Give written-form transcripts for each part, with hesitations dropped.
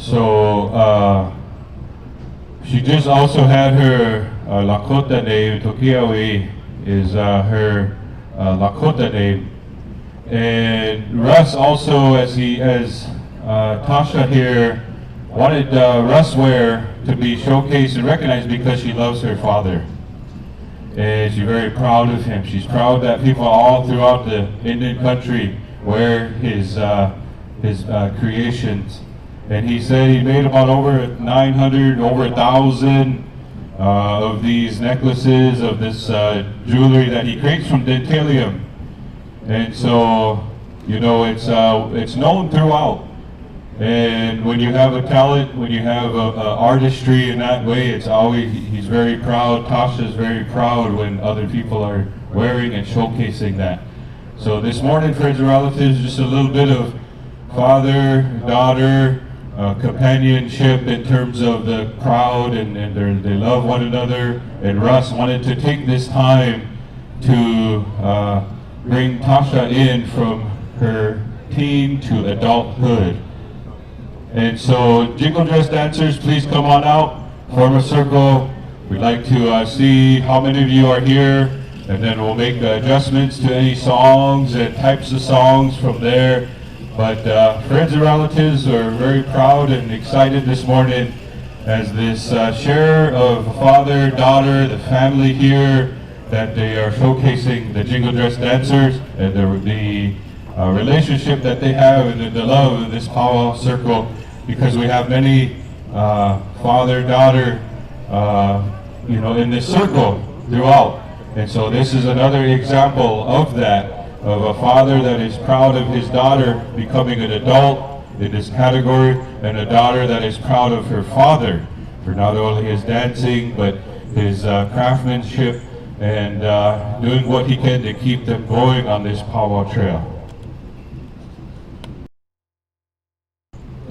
So she just also had her Lakota name. Tokiawe is her Lakota name. And Russ also, as Tasha here, wanted Russ Ware to be showcased and recognized because she loves her father. And she's very proud of him. She's proud that people all throughout the Indian country wear his creations. And he said he made about over 900, over 1,000 of these necklaces, of this jewelry that he creates from dentalium. And so, you know, it's known throughout. And when you have a talent, when you have artistry in that way, it's always, he's very proud. Tasha's very proud when other people are wearing and showcasing that. So this morning, friends and relatives, just a little bit of father, daughter, companionship in terms of the crowd, and they love one another. And Russ wanted to take this time to bring Tasha in from her teen to adulthood. And so, jingle dress dancers, please come on out, form a circle. We'd like to see how many of you are here, and then we'll make adjustments to any songs and types of songs from there. But friends and relatives are very proud and excited this morning as this share of father, daughter, the family here, that they are showcasing the jingle dress dancers and the relationship that they have and the love of this powwow circle. Because we have many father-daughter, you know, in this circle throughout. And so this is another example of that, of a father that is proud of his daughter becoming an adult in this category, and a daughter that is proud of her father for not only his dancing, but his craftsmanship and doing what he can to keep them going on this powwow trail.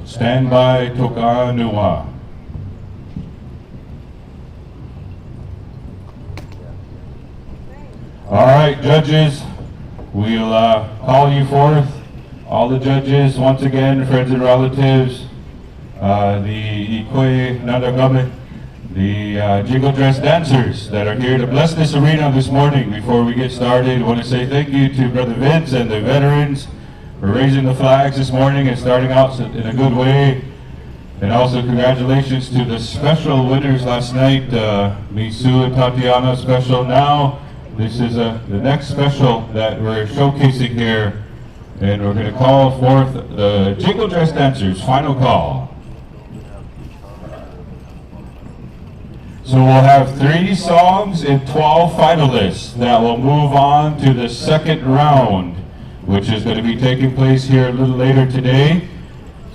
Stand by, Toka Nua. All right, judges, we'll call you forth. All the judges, once again, friends and relatives, the Ikwe Nandagame, the jingle dress dancers that are here to bless this arena this morning. Before we get started, I want to say thank you to Brother Vince and the veterans for raising the flags this morning and starting out in a good way. And also congratulations to the special winners last night, Sioux and Tatiana special. Now, this is the next special that we're showcasing here. And we're going to call forth the jingle dress dancers, final call. So we'll have 3 songs and 12 finalists that will move on to the second round, which is going to be taking place here a little later today.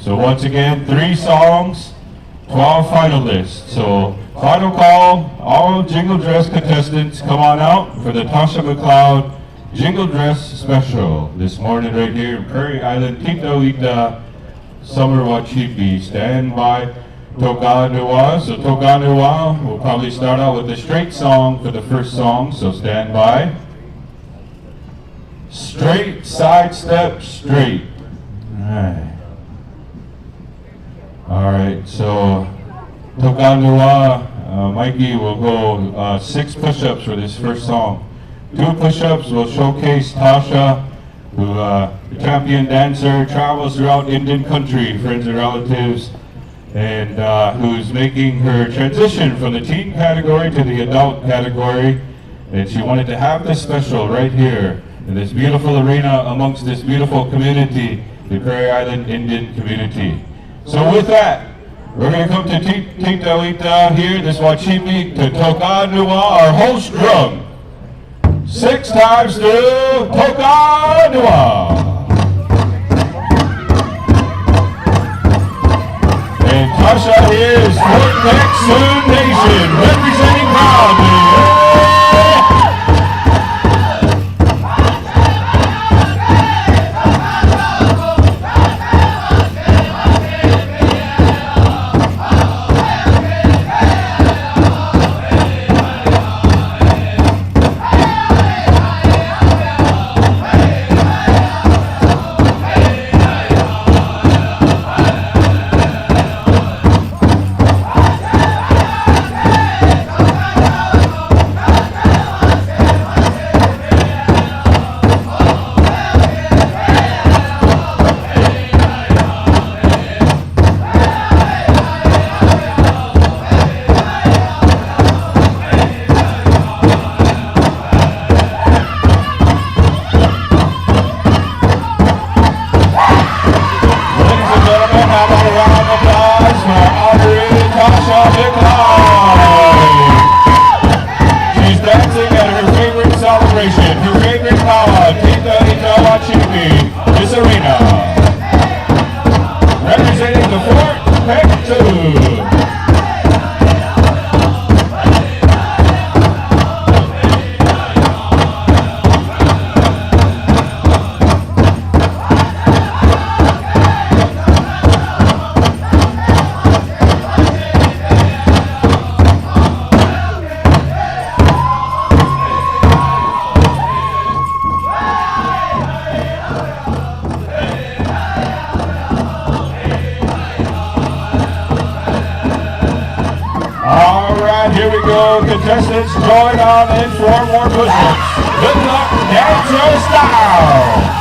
So once again, 3 songs, 12 finalists. So final call, all jingle dress contestants, come on out for the Tasha McLeod Jingle Dress Special this morning right here in Prairie Island, Tinta, Wita, Summer Wacipi. Stand by, Toka Nua. So Toka Nua, we'll probably start out with a straight song for the first song, so stand by. Straight, side step, straight. All right, so Toka Nua, Mikey will go 6 push-ups for this first song. 2 push-ups will showcase Tasha, who the champion dancer, travels throughout Indian country, friends and relatives, and who's making her transition from the teen category to the adult category. And she wanted to have this special right here in this beautiful arena amongst this beautiful community, the Prairie Island Indian community. So with that, we're going to come to Tinta Wita here, this Wacipi, to Toka Nua, our host drum. 6 times through, Toka Nua. And Tasha here is Fort Mac Sioux Nation, representing proudly. She's dancing at her favorite celebration, her favorite Pow Wow, Tinta Wacipi, this arena. Representing the Fort Peck 2. Here we go, contestants, join on in 4 more push-ups. Good luck, dance your style!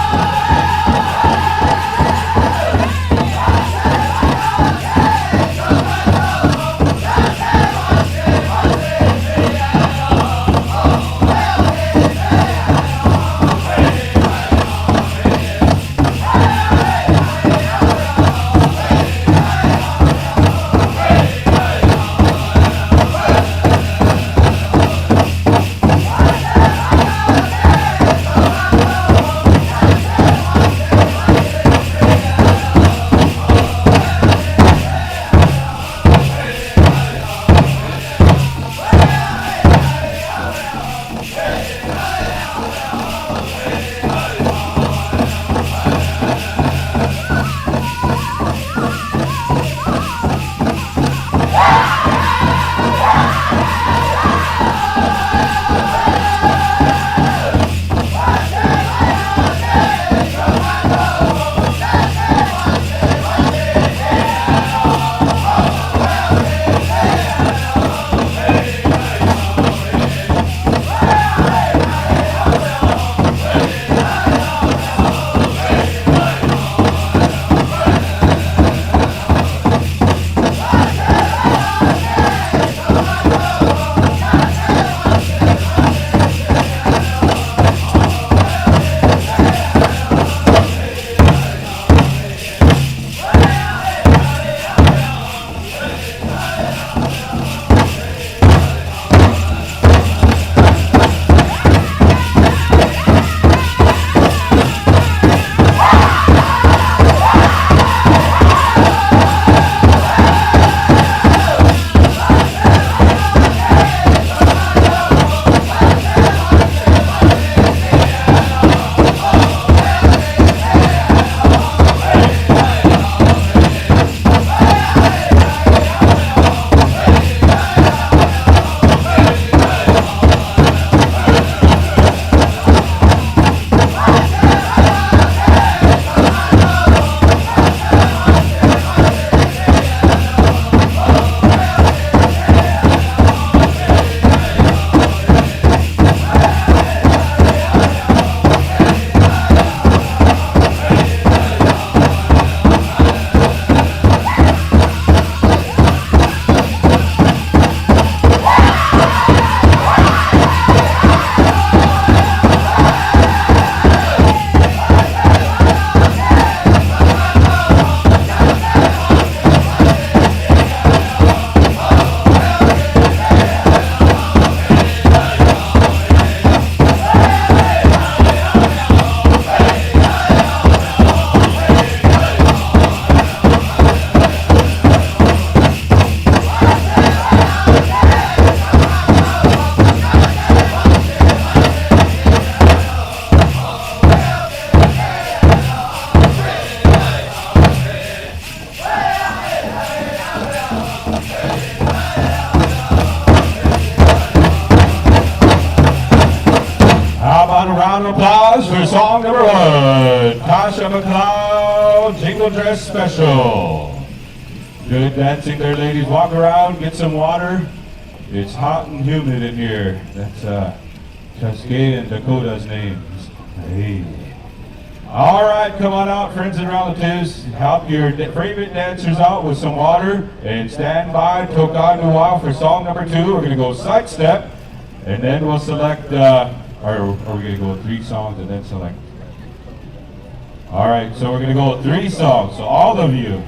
round of applause for song number 1, Tasha McLeod, Jingle Dress Special. Good dancing there, ladies. Walk around, get some water. It's hot and humid in here. That's Cascade and Dakota's names. Hey. All right, come on out, friends and relatives. Help your favorite dancers out with some water and stand by, Toka Nuwa for song number 2. We're gonna go sidestep, and then we'll select, or we're gonna go 3 songs and then select. All right, so we're gonna go 3 songs. So all of you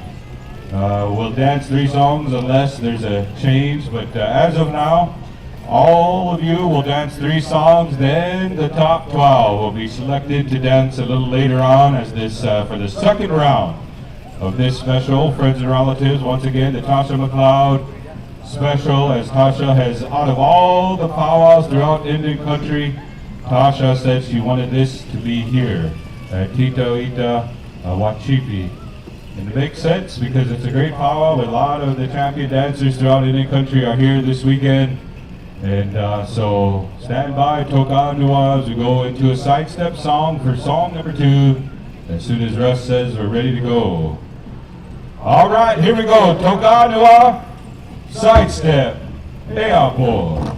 will dance 3 songs unless there's a change, but as of now, All of you will dance 3 songs, then the top 12 will be selected to dance a little later on as this for the second round of this special Friends and Relatives. Once again, the Tasha McLeod special, as Tasha has, out of all the powwows throughout Indian country, Tasha said she wanted this to be here at Tinta, Wita, Wacipi. And it makes sense because it's a great powwow. A lot of the champion dancers throughout Indian country are here this weekend. And so stand by, Toka Nua, as we go into a sidestep song for song number 2. As soon as Russ says we're ready to go. All right, here we go. Toka Nua, sidestep, Eapo.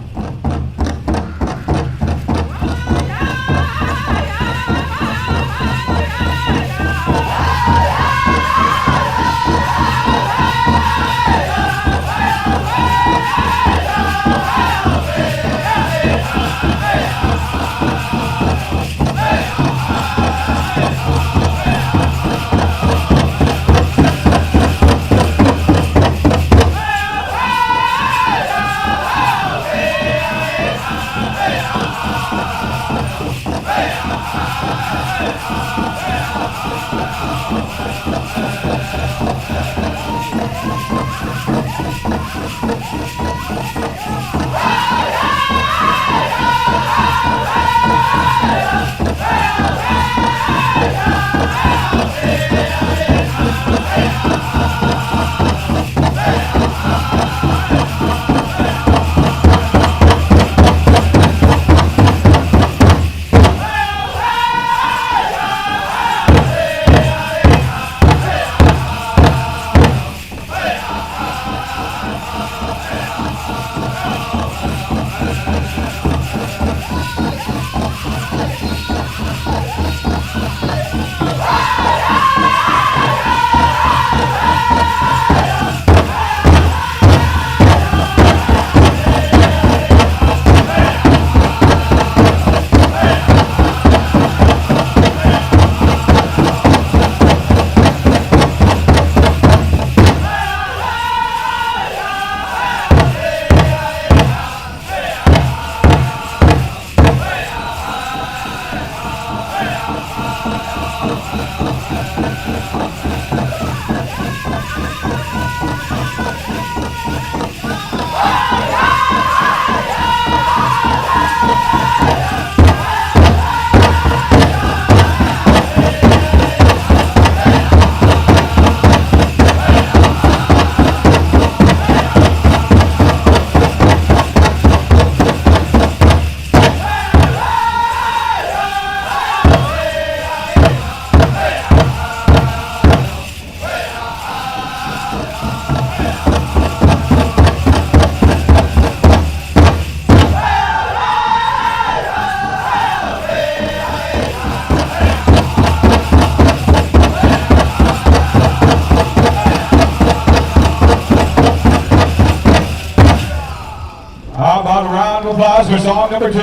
For song number 2,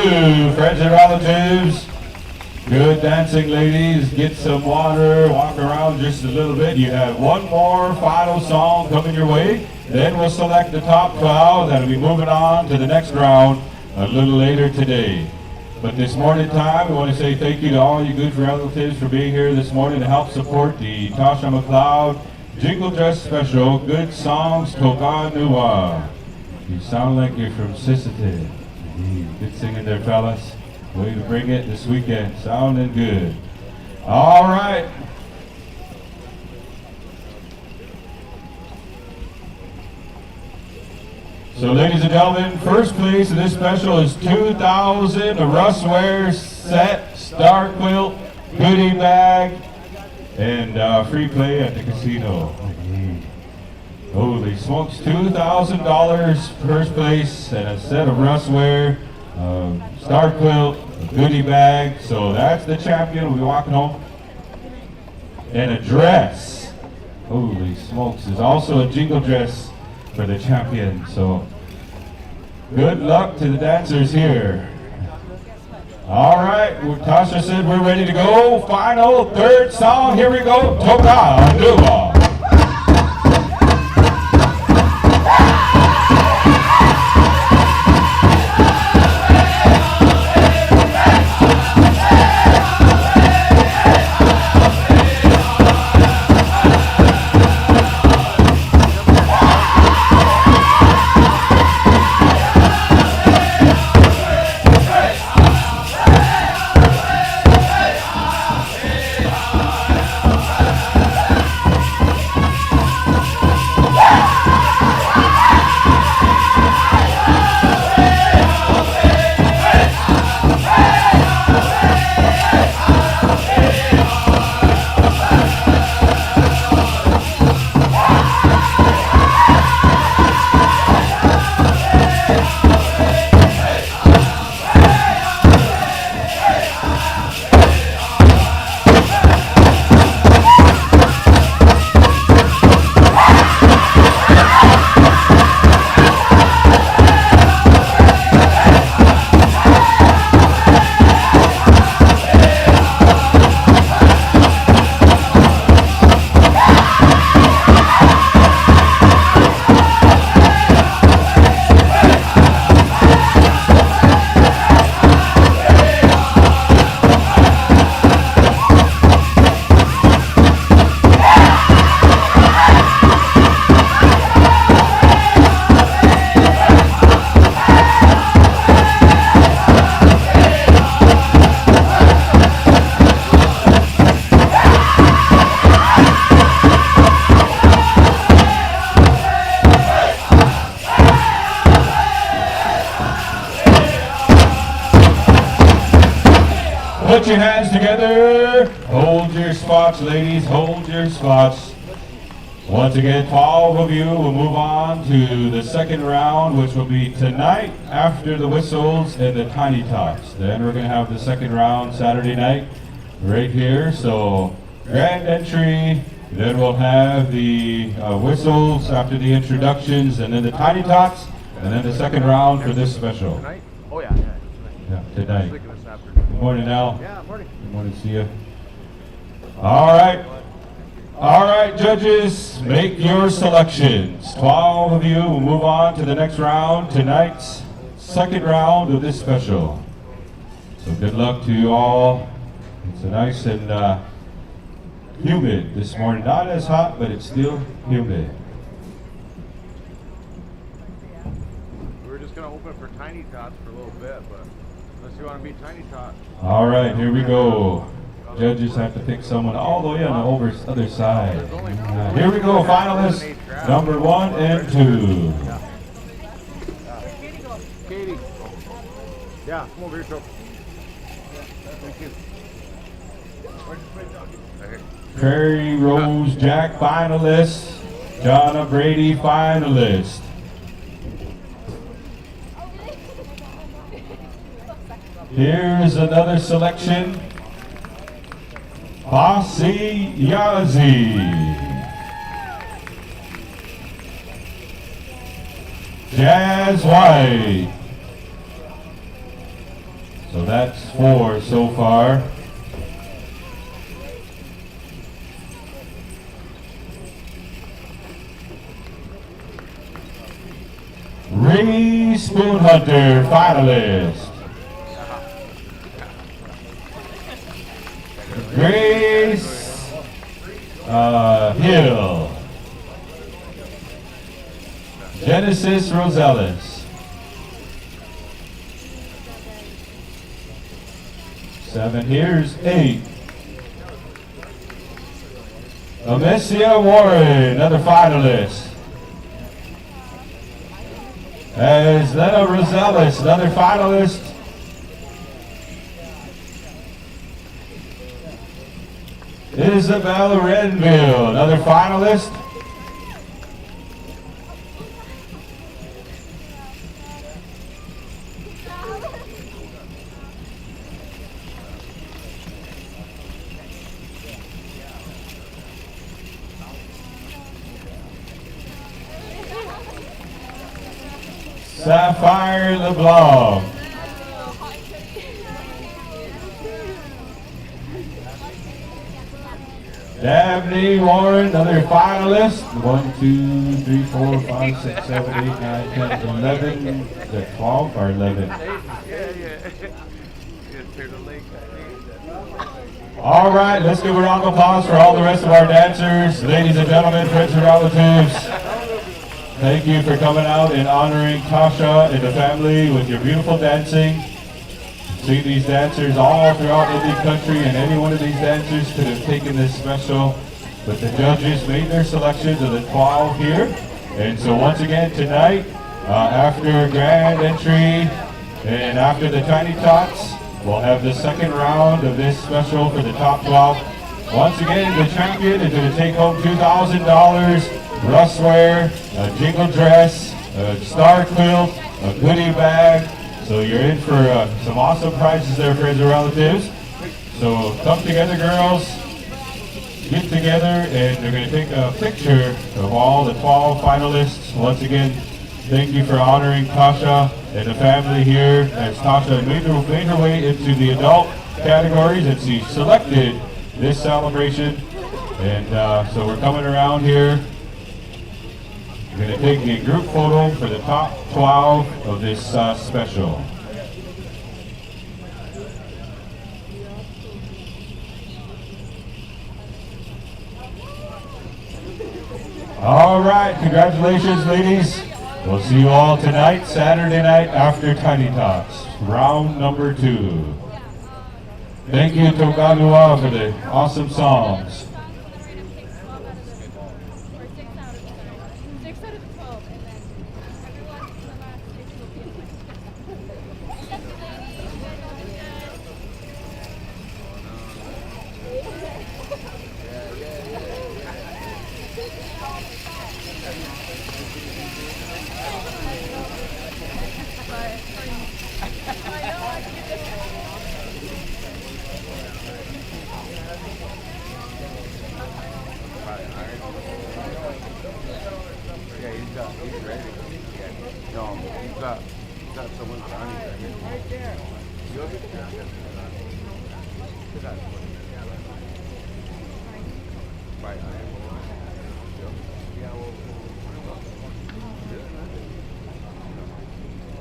friends and relatives, good dancing ladies, get some water, walk around just a little bit. You have one more final song coming your way, then we'll select the top 12 that'll be moving on to the next round a little later today. But this morning time, we want to say thank you to all you good relatives for being here this morning to help support the Tasha McLeod Jingle Dress Special, Good Songs Toka Nua. You sound like you're from Sisseton. Good singing there, fellas. Way to bring it this weekend. Sounding good. All right. So, ladies and gentlemen, first place in this special is $2,000, a Russ Ware set, star quilt, goodie bag, and free play at the casino. Holy smokes, $2,000 first place, and a set of Russ Ware, star quilt, a goodie bag. So that's the champion. We'll be walking home. And a dress. Holy smokes, there's also a jingle dress for the champion. So good luck to the dancers here. All right, Tasha said we're ready to go. Final third song. Here we go. Toka Nua. Put your hands together. Hold your spots, ladies. Hold your spots. Once again, 12 of you will move on to the second round, which will be tonight after the whistles and the tiny tots. Then we're going to have the second round Saturday night right here. So grand entry. Then we'll have the whistles after the introductions, and then the tiny tots, and then the second round for this special. Tonight? Oh yeah, tonight. Yeah, tonight. Good morning, Al. Yeah, morning. Good morning, see you. All right, judges, make your selections. 12 of you will move on to the next round, tonight's second round of this special. So good luck to you all. It's a nice and humid this morning. Not as hot, but it's still humid. We were just going to open for tiny tots for a little bit, but unless you want to be tiny tot. All right, here we go. Judges have to pick someone all the way on the other side. Here we go, finalists, number 1 and 2. Katie. Yeah, come over here, Phil. Thank you. Prairie Rose Jack finalist, Jonna Brady finalist. Here's another selection. Posse Yazi. Jazz White. So that's 4 so far. Ray Spoon Hunter finalist. Grace Hill. Genesis Rosales. 7, here's 8. Amicia Warren, another finalist. As Lena Rosales, another finalist. Isabel Renville, another finalist. Sapphire LeBlanc. Dabney Warren, another finalist. 1, 2, 3, 4, 5, 6, 7, 8, 9, 10, 11. Is that 12 or 11? All right, let's give a round of applause for all the rest of our dancers. Ladies and gentlemen, friends and relatives, thank you for coming out and honoring Tasha and the family with your beautiful dancing. See these dancers all throughout Indian country, and any one of these dancers could have taken this special, but the judges made their selections of the 12 here. And so once again tonight, after grand entry and after the tiny tots, we'll have the second round of this special for the top 12. Once again, the champion is going to take home $2,000, Russwear, a jingle dress, a star quilt, a goodie bag. So you're in for some awesome prizes there, friends and relatives. So come together, girls, get together, and they're going to take a picture of all the 12 finalists. Once again, thank you for honoring Tasha and the family here, as Tasha made her way into the adult categories, and she selected this celebration. And so we're coming around here. We're going to take a group photo for the top 12 of this special. All right, congratulations, ladies. We'll see you all tonight, Saturday night after Tiny Tots, round number 2. Thank you, Togalua, for the awesome songs.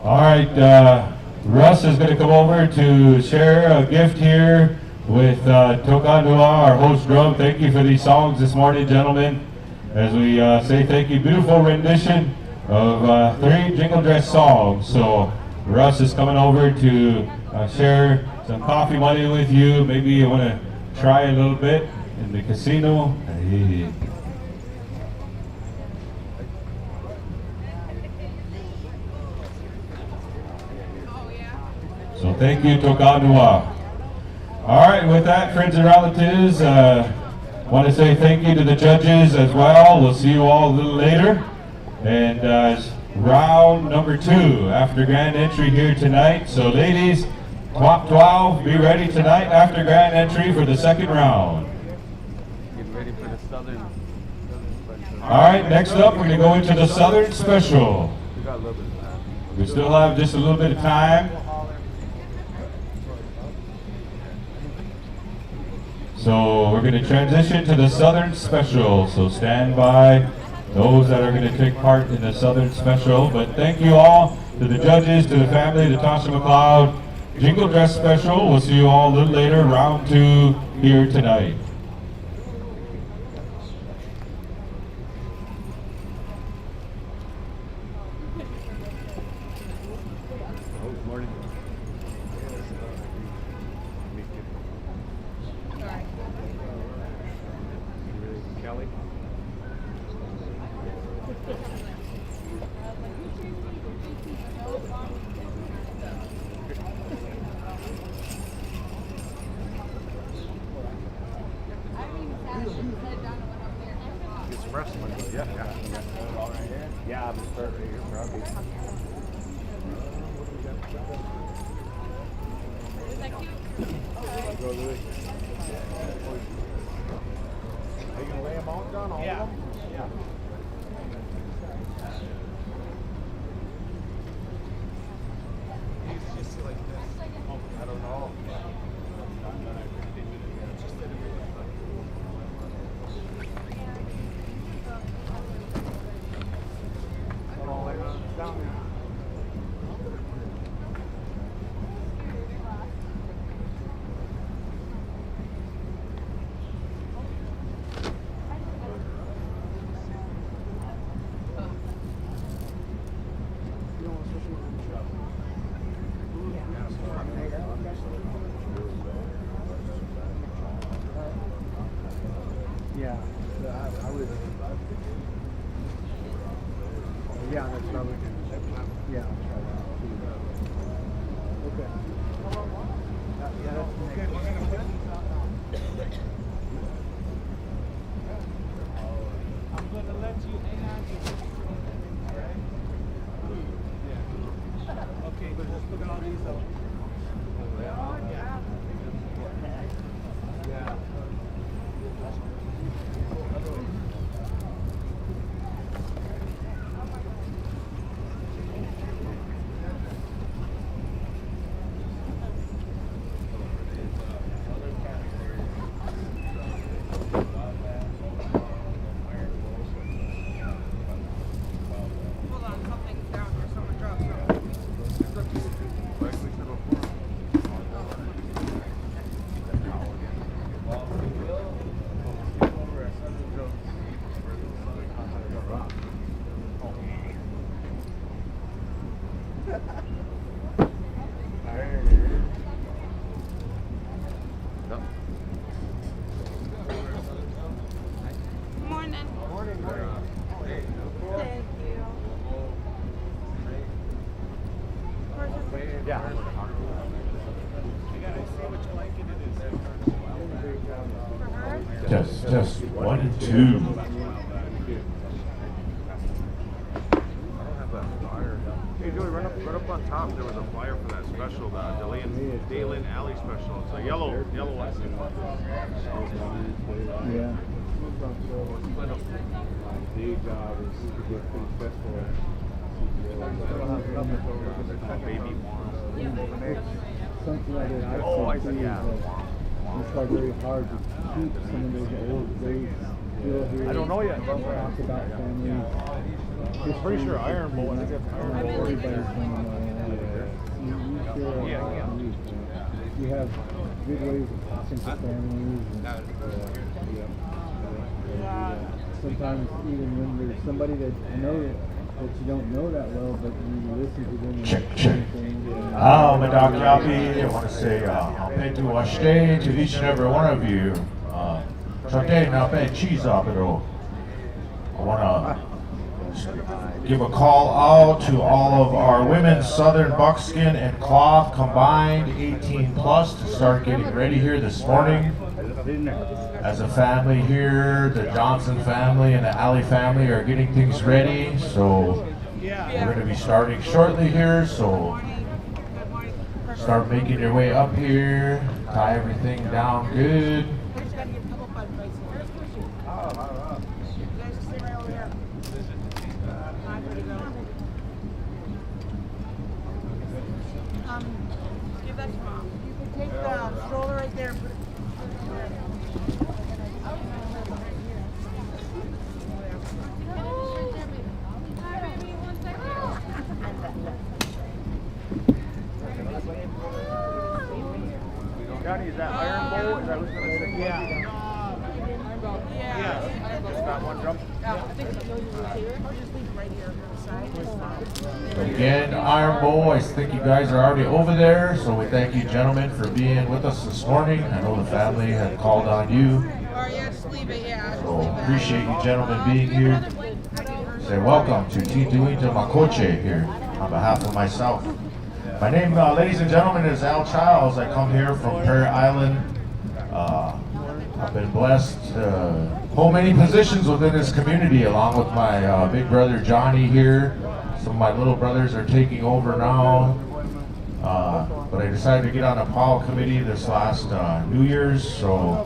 All right, Russ is going to come over to share a gift here with Tokanua, our host drum. Thank you for these songs this morning, gentlemen. As we say thank you, beautiful rendition of 3 jingle dress songs. So Russ is coming over to share some coffee money with you. Maybe you want to try a little bit in the casino. Hey. So thank you, Tokanua. All right, with that, friends and relatives, want to say thank you to the judges as well. We'll see you all a little later. And round number 2 after grand entry here tonight. So ladies, top 12, be ready tonight after grand entry for the second round. Getting ready for the Southern Special. All right, next up, we're going to go into the Southern Special. We got a little bit of time. We still have just a little bit of time. So we're going to transition to the Southern Special. So stand by those that are going to take part in the Southern Special. But thank you all to the judges, to the family, to Tasha McLeod. Jingle Dress Special. We'll see you all a little later, round 2 here tonight. Yeah, I'm start right here, probably. Go, Louis. Are you gonna lay them out, John? All of them? Yeah. He's just like this. I don't know. Yeah, I would. Yeah, that's probably good. Yeah, I'll try that. Okay. Yeah, that's okay. I'm going to let you hang on to it. Alright? Yeah. Okay, but just look at all these up. Yeah. Yeah. Yeah. Test 1 and 2. I don't have that flyer. Hey Joey, run up on top. There was a flyer for that special, the Dayland Alley special. It's a yellow one. Yeah. Day job is to get things festival. Baby one. something like that I've seen too, is that it's like very hard to keep some of those old days still here. I don't know yet, bro. Talk about families. I'm pretty sure Iron Bowl. I think that's Iron Bowl. Everybody's going on. You share a lot of youth. You have good ways of talking to families. Sometimes even when there's somebody that you know that you don't know that well, but you listen to them. Check. Madam Yapi, I want to say, thank you, Washte, to each and every one of you. Today, now, cheese up it all. I want to give a call out to all of our women, Southern Buckskin and Cloth combined, 18 plus, to start getting ready here this morning. As a family here, the Johnson family and the Alley family are getting things ready, so we're going to be starting shortly here, so start making your way up here, tie everything down good. Give that to Mom. You can take the stroller right there and put it there. Johnny, is that Iron Bowl? Is that what's going to say? Yeah. It's got one drum. Again, Iron Bowl, I think you guys are already over there, so we thank you gentlemen for being with us this morning. I know the family had called on you, so appreciate you gentlemen being here. Say welcome to Tinta Makoche here on behalf of myself. My name, ladies and gentlemen, is Al Childs. I come here from Prairie Island. I've been blessed to hold many positions within this community along with my big brother Johnny here. Some of my little brothers are taking over now. But I decided to get on a POW committee this last New Year's, so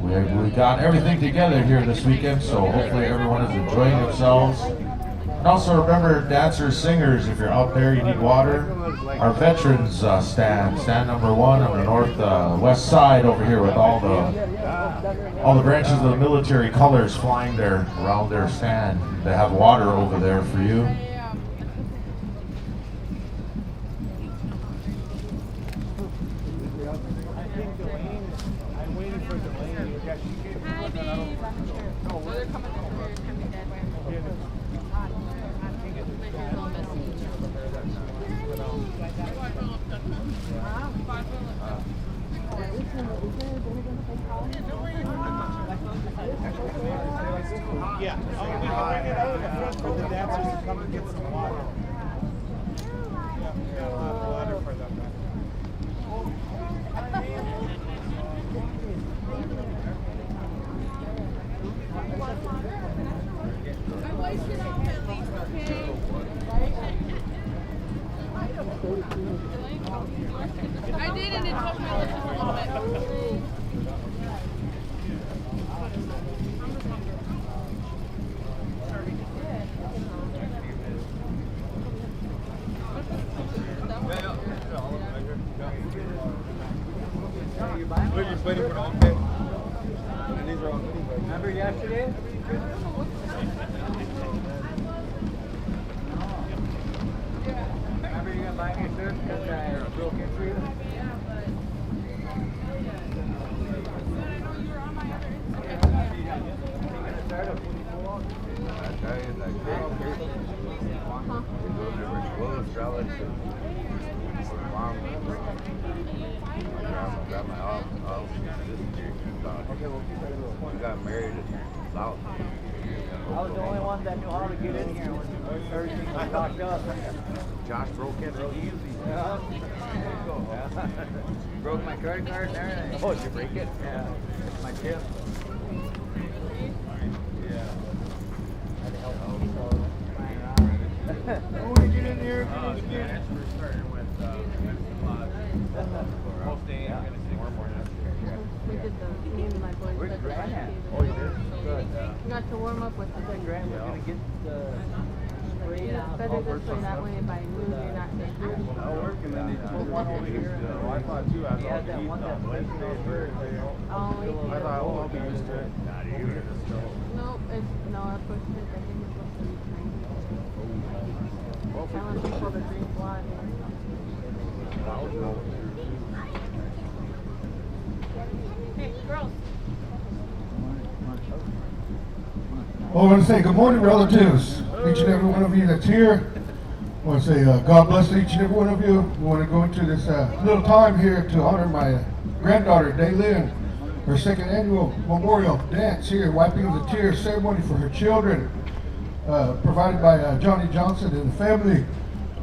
we got everything together here this weekend, so hopefully everyone is enjoying themselves. And also remember, dancers, singers, if you're out there, you need water. Our veterans stand number 1 on the northwest side over here with all the branches of the military colors flying there around their stand. They have water over there for you. I'm waiting for Delane. Hi, babe. So they're coming over here, coming that way. Yeah. We can bring it out in front for the dancers to come and get some water. Yeah, water for them. I washed it off at least, okay? I did, and it took my lips a little bit. We're just waiting for the okay. And these are all goodies. Remember yesterday? Remember you gonna buy me a shirt because I broke in for you? Yeah, but I know you were on my other Instagram. You gonna start up when you pull out? I tell you, like great. You're doing every clothes, salads, and mom. Got my house this year. We got married in South. I was the only one that knew how to get in here when everything was locked up. Josh broke in real easy. Yeah. Broke my credit card and everything. Oh, did you break it? Yeah. My tip. Yeah. Had to help me, so flying around. When we get in here, We're starting with most days, Yeah. We did me and my boys Where's did the Grant at? barbecue. Oh, you did? Good. We got to warm up with the I think Grant was gonna get the It's better this way, that way by noon you're not dangerous. I'll work and then they put one over here. Oh, I thought too. I thought that one that was Oh, wait, I thought, oh, I'll be used to it. no, I pushed it. I think it's supposed to be green. Telling people the green flag. Hey, girls. Well, I want to say good morning, relatives. Each and every one of you that's here. I want to say God bless each and every one of you. We want to go into this little time here to honor my granddaughter, Daylin, her second annual memorial dance here, wiping the tears ceremony for her children, provided by Johnny Johnson and the family.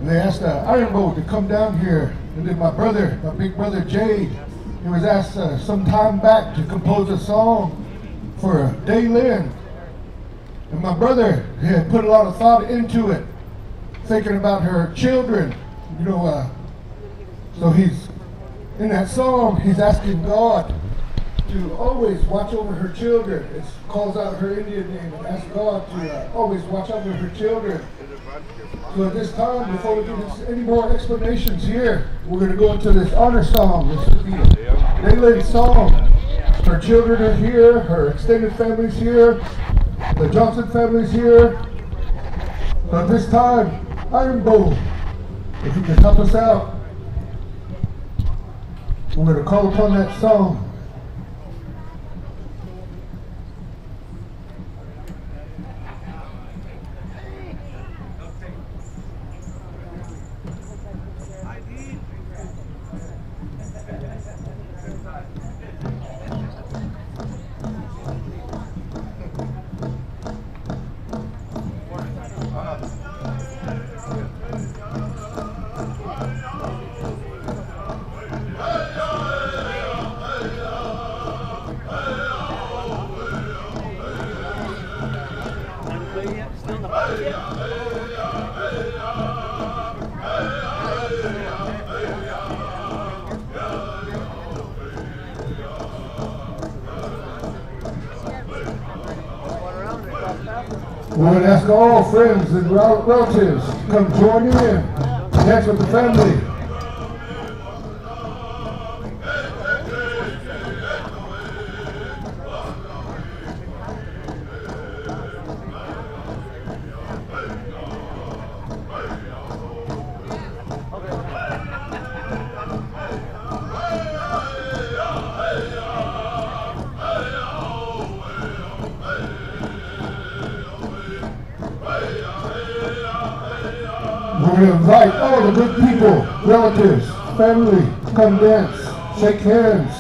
And they asked Iron Bowl to come down here. And then my big brother Jade, he was asked some time back to compose a song for Daylin. And my brother had put a lot of thought into it, thinking about her children, you know, so he's, in that song, he's asking God to always watch over her children. It calls out her Indian name and asks God to always watch over her children. So at this time, before we get into any more explanations here, we're going to go into this honor song. This is the Daylin song. Her children are here, her extended family's here, the Johnson family's here. So at this time, Iron Bowl, if you can help us out, we're going to call upon that song. We're going to ask all friends and relatives to come join in, dance with the family. We're going to invite all the good people, relatives, family, to come dance, shake hands.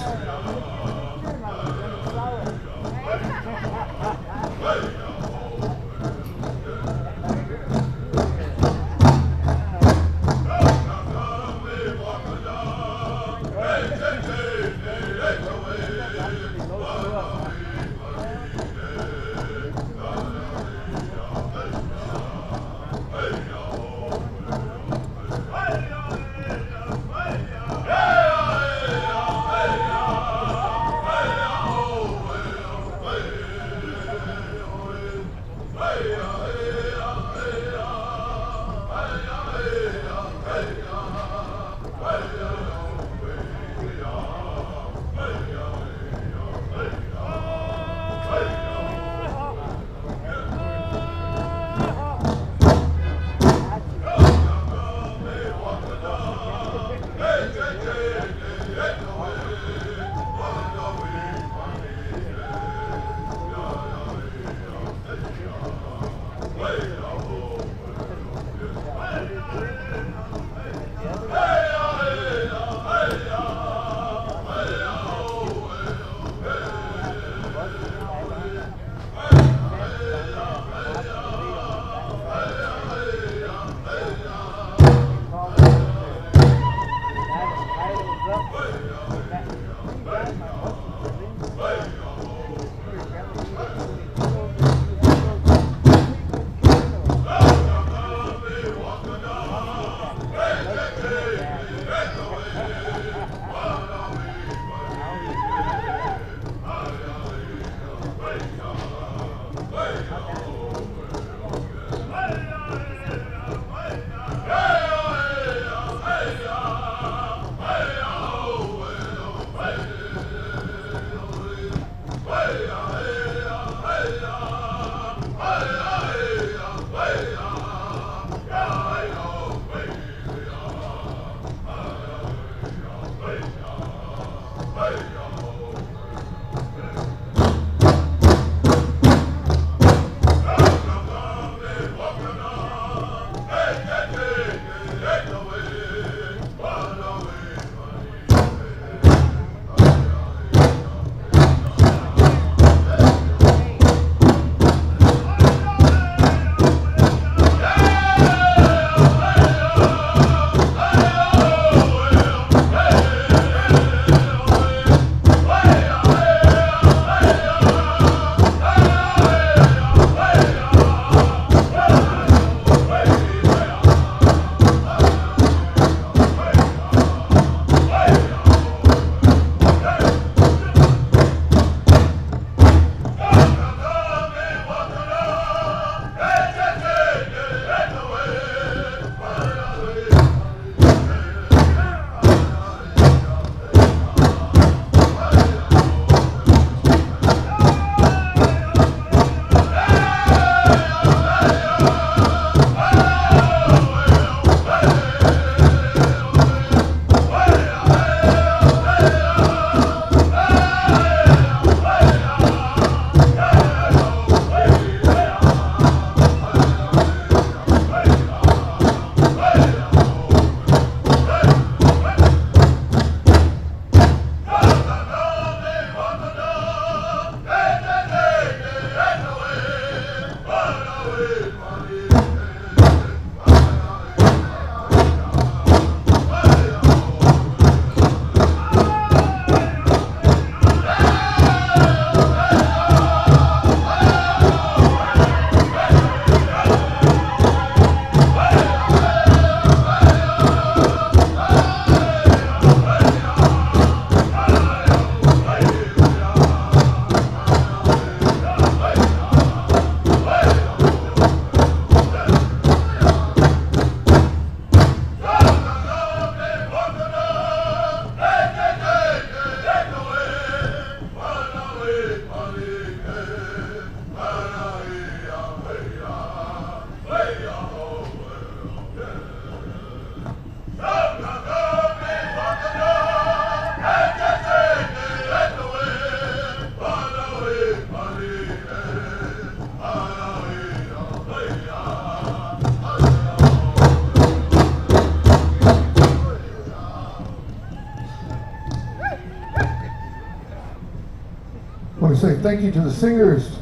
to say thank you to the singers.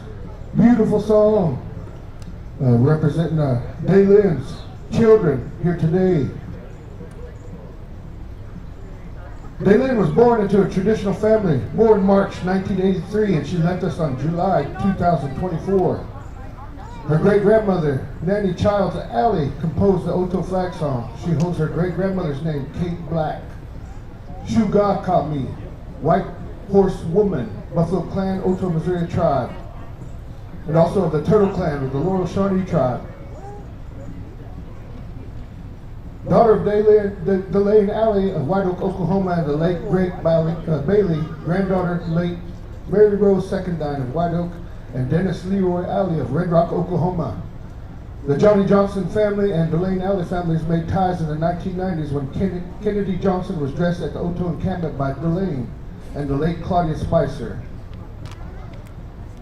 Beautiful song. Representing Daylin's children here today. Daylin was born into a traditional family, born March 1983, and she left us on July 2024. Her great-grandmother, Nanny Childs Alley, composed the Oto flag song. She holds her great-grandmother's name, Kate Black. Sioux God called me, White Horse Woman, Buffalo Clan, Oto, Missouri tribe, and also of the Turtle Clan of the Laurel Shawnee tribe. Daughter of Delane Alley of White Oak, Oklahoma, and the late great Bailey, granddaughter late Mary Rose Secondine of White Oak, and Dennis Leroy Alley of Red Rock, Oklahoma. The Johnny Johnson family and Delane Alley families made ties in the 1990s when Kennedy Johnson was dressed at the Oto encampment by Delane and the late Claudia Spicer.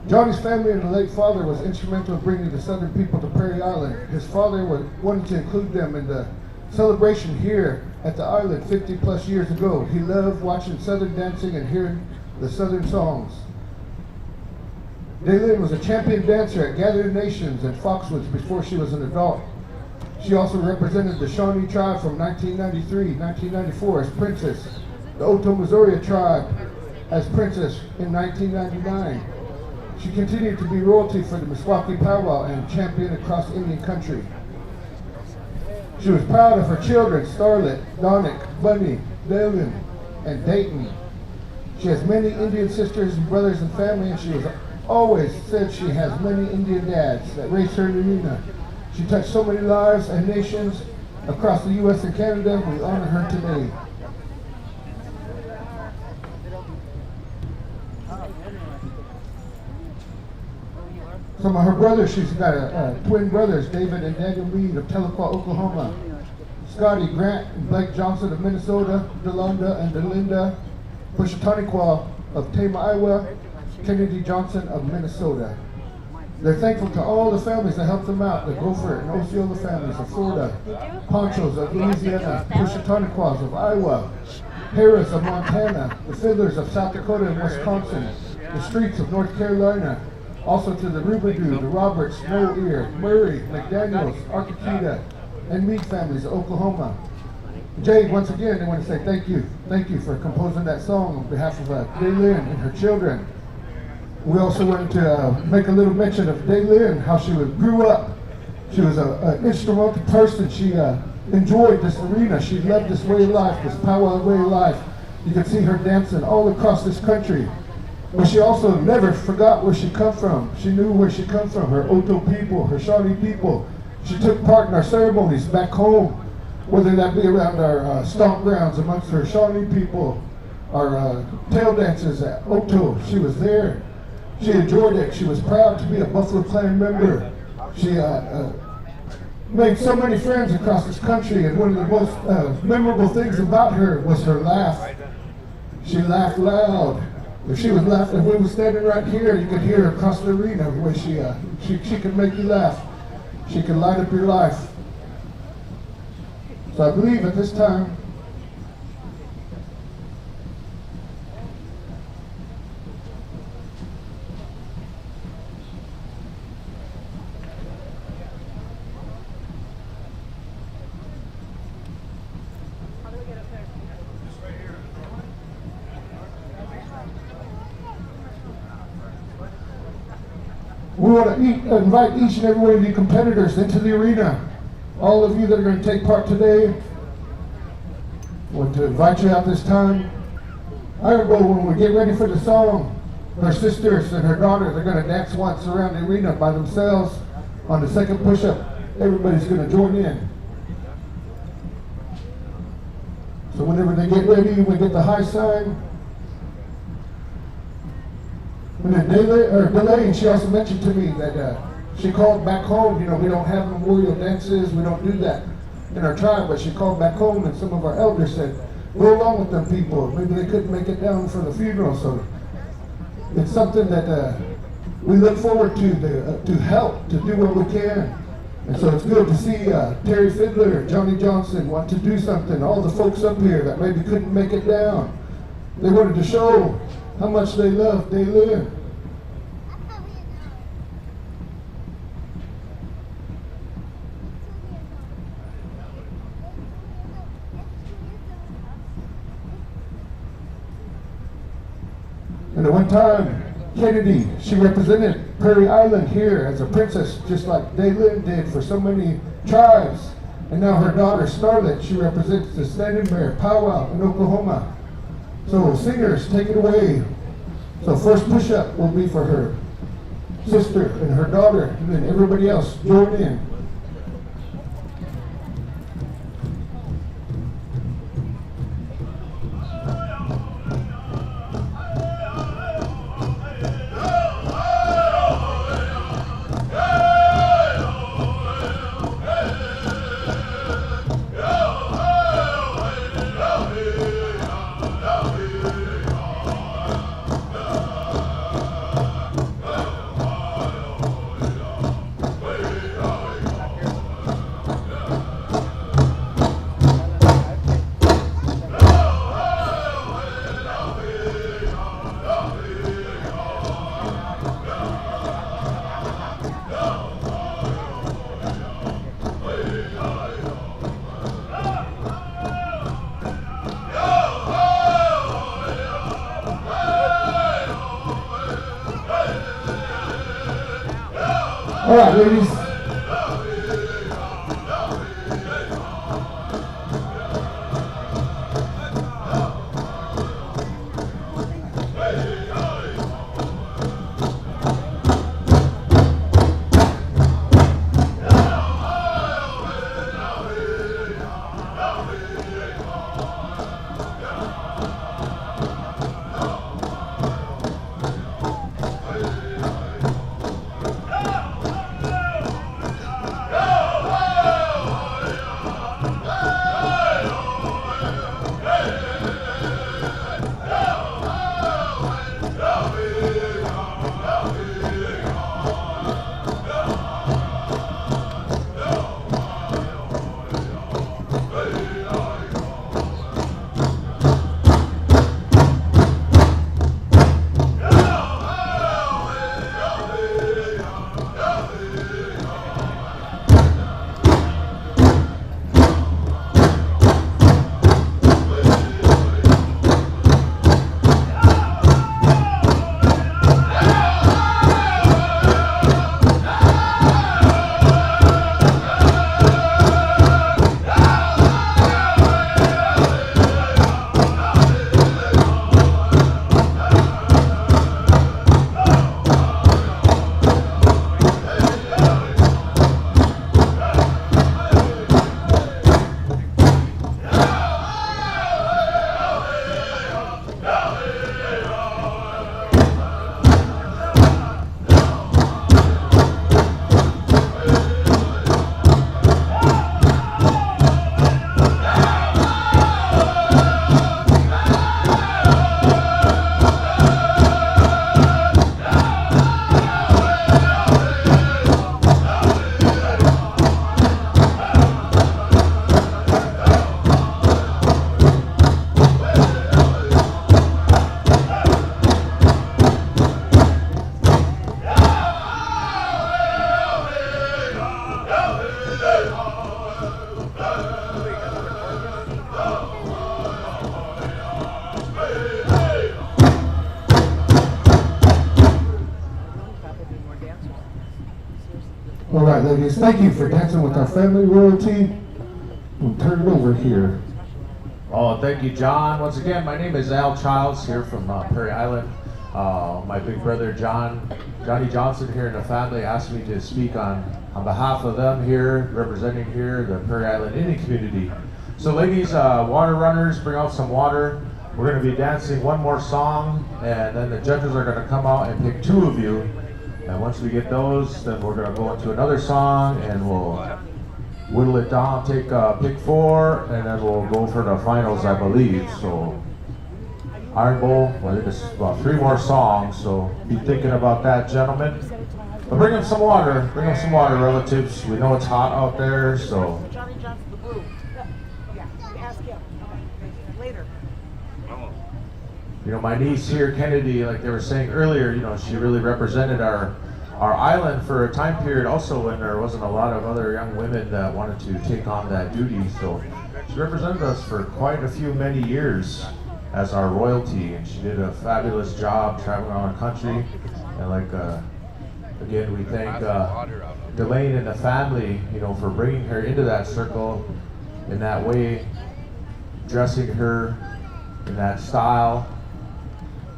Johnny's family and the late father was instrumental in bringing the southern people to Prairie Island. His father wanted to include them in the celebration here at the island 50 plus years ago. He loved watching southern dancing and hearing the southern songs. Daylin was a champion dancer at Gathering Nations and Foxwoods before she was an adult. She also represented the Shawnee tribe from 1993-1994 as princess, the Oto Missouri tribe as princess in 1999. She continued to be royalty for the Meskwaki Pow Wow and champion across Indian country. She was proud of her children, Starlet, Donick, Bunny, Daylin, and Dayton. She has many Indian sisters and brothers and family, and she was always said she has many Indian dads that raised her in the arena. She touched so many lives and nations across the U.S. and Canada. We honor her today. Some of her brothers, she's got twin brothers, David and Daniel Mead of Tahlequah, Oklahoma. Scotty Grant and Blake Johnson of Minnesota, Delonda and Delinda Pushetanequa of Tama, Iowa, Kennedy Johnson of Minnesota. They're thankful to all the families that helped them out, the Gopher and Osceola families of Florida, Ponchos of Louisiana, Pushetanequas of Iowa, Harris of Montana, the Fiddlers of South Dakota and Wisconsin, the Streets of North Carolina, also to the Rubidoux, the Roberts, Snow Ear, Murray, McDaniels, Archiketa, and Meade families of Oklahoma. Jade, once again, I want to say thank you. Thank you for composing that song on behalf of Daylin and her children. We also wanted to make a little mention of Daylin, how she grew up. She was an instrumental person. She enjoyed this arena. She loved this way of life, this powwow way of life. You could see her dancing all across this country. But she also never forgot where she come from. She knew where she come from, her Oto people, her Shawnee people. She took part in our ceremonies back home, whether that be around our stomp grounds amongst her Shawnee people, our tail dances at Oto. She was there. She enjoyed it. She was proud to be a Buffalo Clan member. She made so many friends across this country, and one of the most memorable things about her was her laugh. She laughed loud. If she was laughing, if we were standing right here, you could hear her across the arena the way she could make you laugh. She could light up your life. So I believe at this time, we want to invite each and every one of you competitors into the arena. All of you that are going to take part today, I want to invite you out this time. Iron Bowl, when we get ready for the song, her sisters and her daughter, they're going to dance once around the arena by themselves. On the second push-up, everybody's going to join in. So whenever they get ready, we get the high sign. And then Delane, she also mentioned to me that she called back home. You know, we don't have memorial dances. We don't do that in our tribe. But she called back home, and some of our elders said, go along with them people. Maybe they couldn't make it down for the funeral. So it's something that we look forward to help, to do what we can. And so it's good to see Terry Fiddler, Johnny Johnson want to do something. All the folks up here that maybe couldn't make it down. They wanted to show how much they love Daylin. And at one time, Kennedy, she represented Prairie Island here as a princess, just like Delin did for so many tribes. And now her daughter, Starlet, she represents the standing bear, Pow Wow, in Oklahoma. So singers, take it away. So first push-up will be for her sister and her daughter, and then everybody else join in. All right, ladies. All right, ladies, thank you for dancing with our family royalty. We'll turn it over here. Oh, thank you, John. Once again, my name is Al Childs here from Prairie Island. My big brother, Johnny Johnson here in the family asked me to speak on behalf of them here, representing here the Prairie Island Indian community. So ladies, water runners, bring out some water. We're going to be dancing one more song, and then the judges are going to come out and pick two of you. And once we get those, then we're going to go into another song, and we'll whittle it down, take pick four, and then we'll go for the finals, I believe. So Iron Bowl, well, it's about 3 more songs, so be thinking about that, gentlemen. But bring them some water, relatives. We know it's hot out there, so. Johnny Johnson, the blue. Yeah, ask him. Later. You know, my niece here, Kennedy, like they were saying earlier, you know, she really represented our island for a time period also when there wasn't a lot of other young women that wanted to take on that duty. So she represented us for quite a few many years. as our royalty, and she did a fabulous job traveling around the country. And like again, we thank Delane and the family, you know, for bringing her into that circle in that way, dressing her in that style,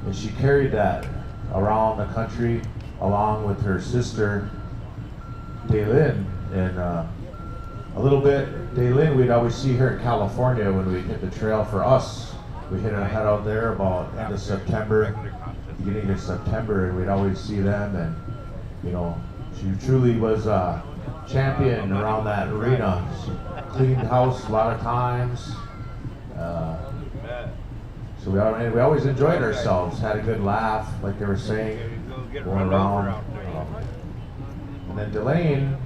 and she carried that around the country along with her sister Daylin. And a little bit, Daylin, we'd always see her in California when we hit the trail. For us, we head out there about end of September, beginning of September, and we'd always see them. And you know, she truly was a champion around that arena. She cleaned house a lot of times. So we always enjoyed ourselves, had a good laugh, like they were saying, going around. And then Delane,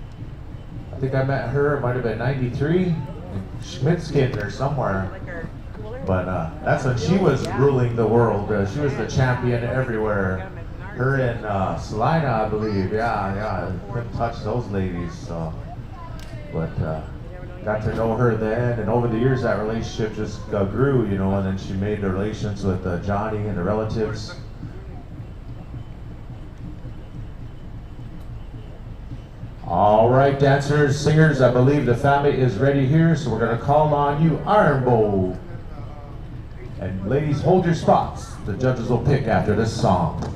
I think I met her, it might have been 93, in Schmidtskin or somewhere. But that's when she was ruling the world. She was the champion everywhere. Her and Salina, I believe, yeah, couldn't touch those ladies. So, but got to know her then, and over the years that relationship just grew, you know. And then she made the relations with Johnny and the relatives. All right, dancers, singers, I believe the family is ready here, so we're going to call on you, Iron Bowl. And ladies, hold your spots. The judges will pick after this song.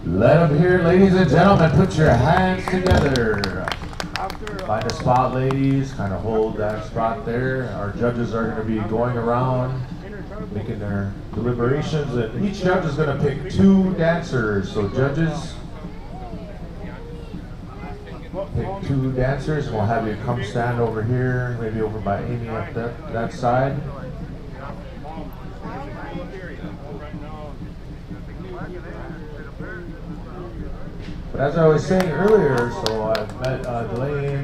Let them hear, ladies and gentlemen, put your hands together. Find a spot, ladies, kind of hold that spot there. Our judges are going to be going around, making their deliberations, and each judge is going to pick 2 dancers. So judges, pick 2 dancers, and we'll have you come stand over here, maybe over by Amy up that side. But as I was saying earlier, so I've met Delane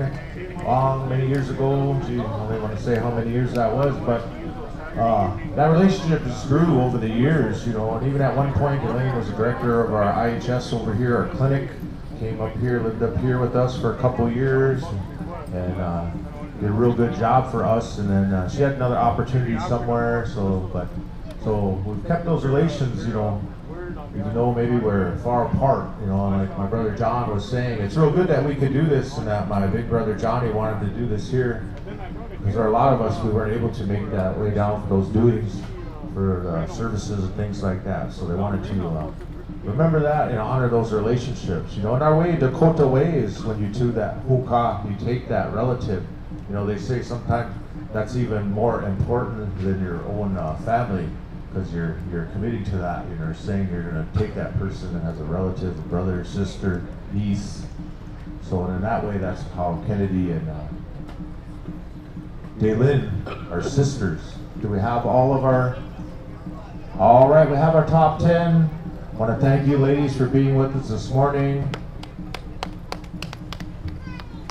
many years ago. Gee, I don't even want to say how many years that was, but that relationship just grew over the years, you know, and even at one point, Elaine was the director of our IHS over here, our clinic, came up here, lived up here with us for a couple of years, and did a real good job for us, and then she had another opportunity somewhere, so we've kept those relations, you know, even though maybe we're far apart, you know, like my brother John was saying, it's real good that we could do this, and that my big brother Johnny wanted to do this here, because there are a lot of us, we weren't able to make that way down for those duties, for services and things like that, so they wanted to remember that and honor those relationships, you know. In our way, Dakota way is when you do that hookah, you take that relative, you know, they say sometimes that's even more important than your own family, because you're committing to that. You're saying you're going to take that person that has a relative, a brother, sister, niece. So in that way, that's how Kennedy and Daylin are sisters. Do we have all of our? All right, we have our top 10. I want to thank you, ladies, for being with us this morning.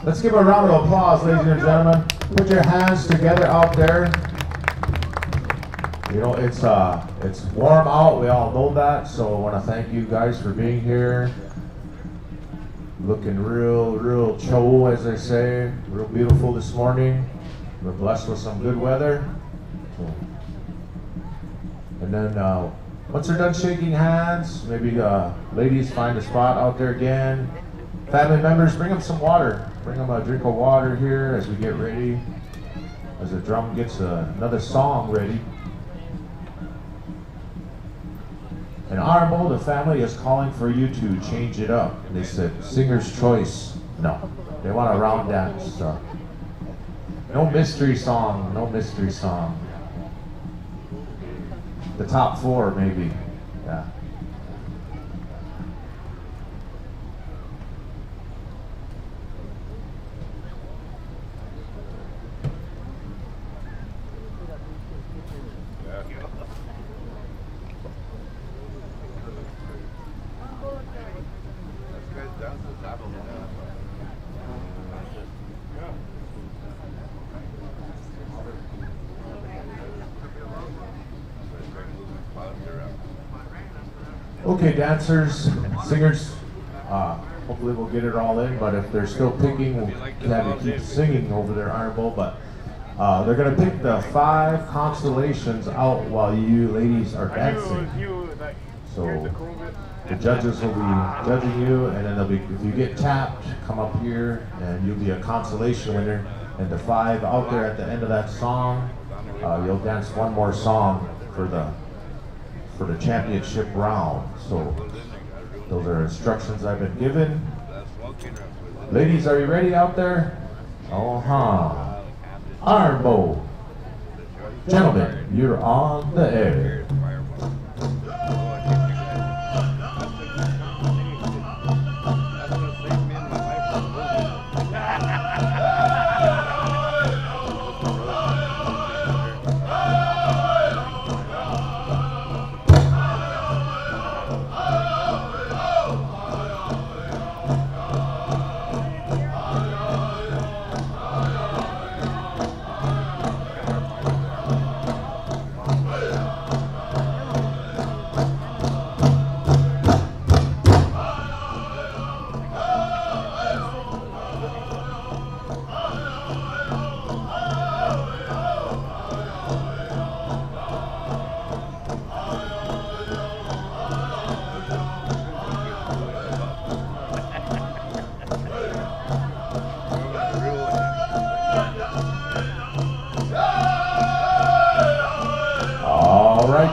Let's give a round of applause, ladies and gentlemen. Put your hands together out there. You know, it's warm out, we all know that, so I want to thank you guys for being here. Looking real cho, as they say, real beautiful this morning. We're blessed with some good weather. And then once they're done shaking hands, maybe ladies find a spot out there again. Family members, bring them some water. Bring them a drink of water here as we get ready, as the drum gets another song ready. And Honorable, the family is calling for you to change it up. And they said, singer's choice. No, they want a round dance. No mystery song, no mystery song. The top 4, maybe. Yeah. Okay, dancers, singers, hopefully we'll get it all in, but if they're still picking, we'll have to keep singing over there, Honorable, but they're going to pick the 5 constellations out while you ladies are dancing. So the judges will be judging you, and then they'll be, if you get tapped, come up here, and you'll be a constellation winner, and the 5 out there at the end of that song, you'll dance one more song for the championship round. So those are instructions I've been given. Ladies, are you ready out there? Honorable gentlemen, you're on the air.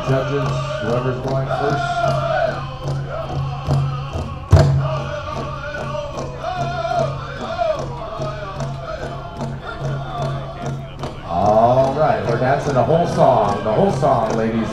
Judges, whoever's going first. All right, we're dancing the whole song, ladies.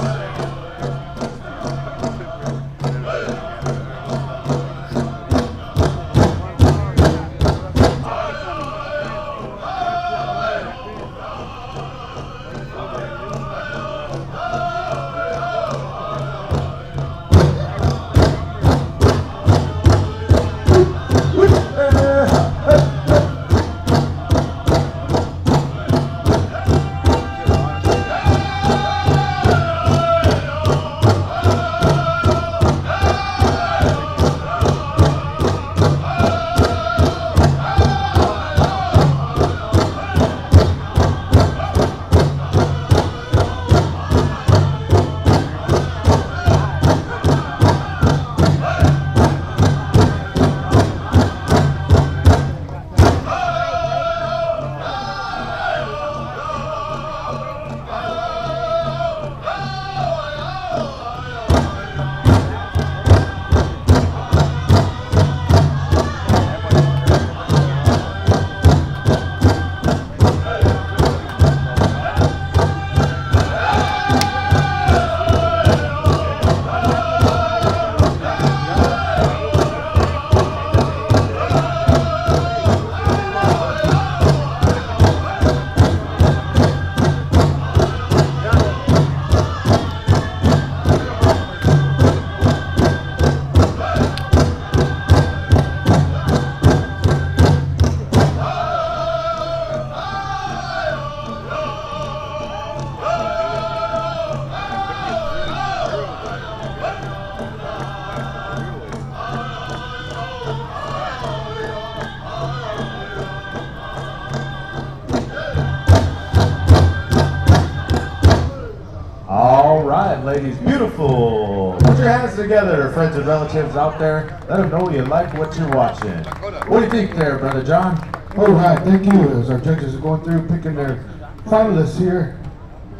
ladies. Beautiful. Put your hands together, friends and relatives out there. Let them know you like what you're watching. What do you think there, Brother John? All right, thank you. As our judges are going through picking their finalists here,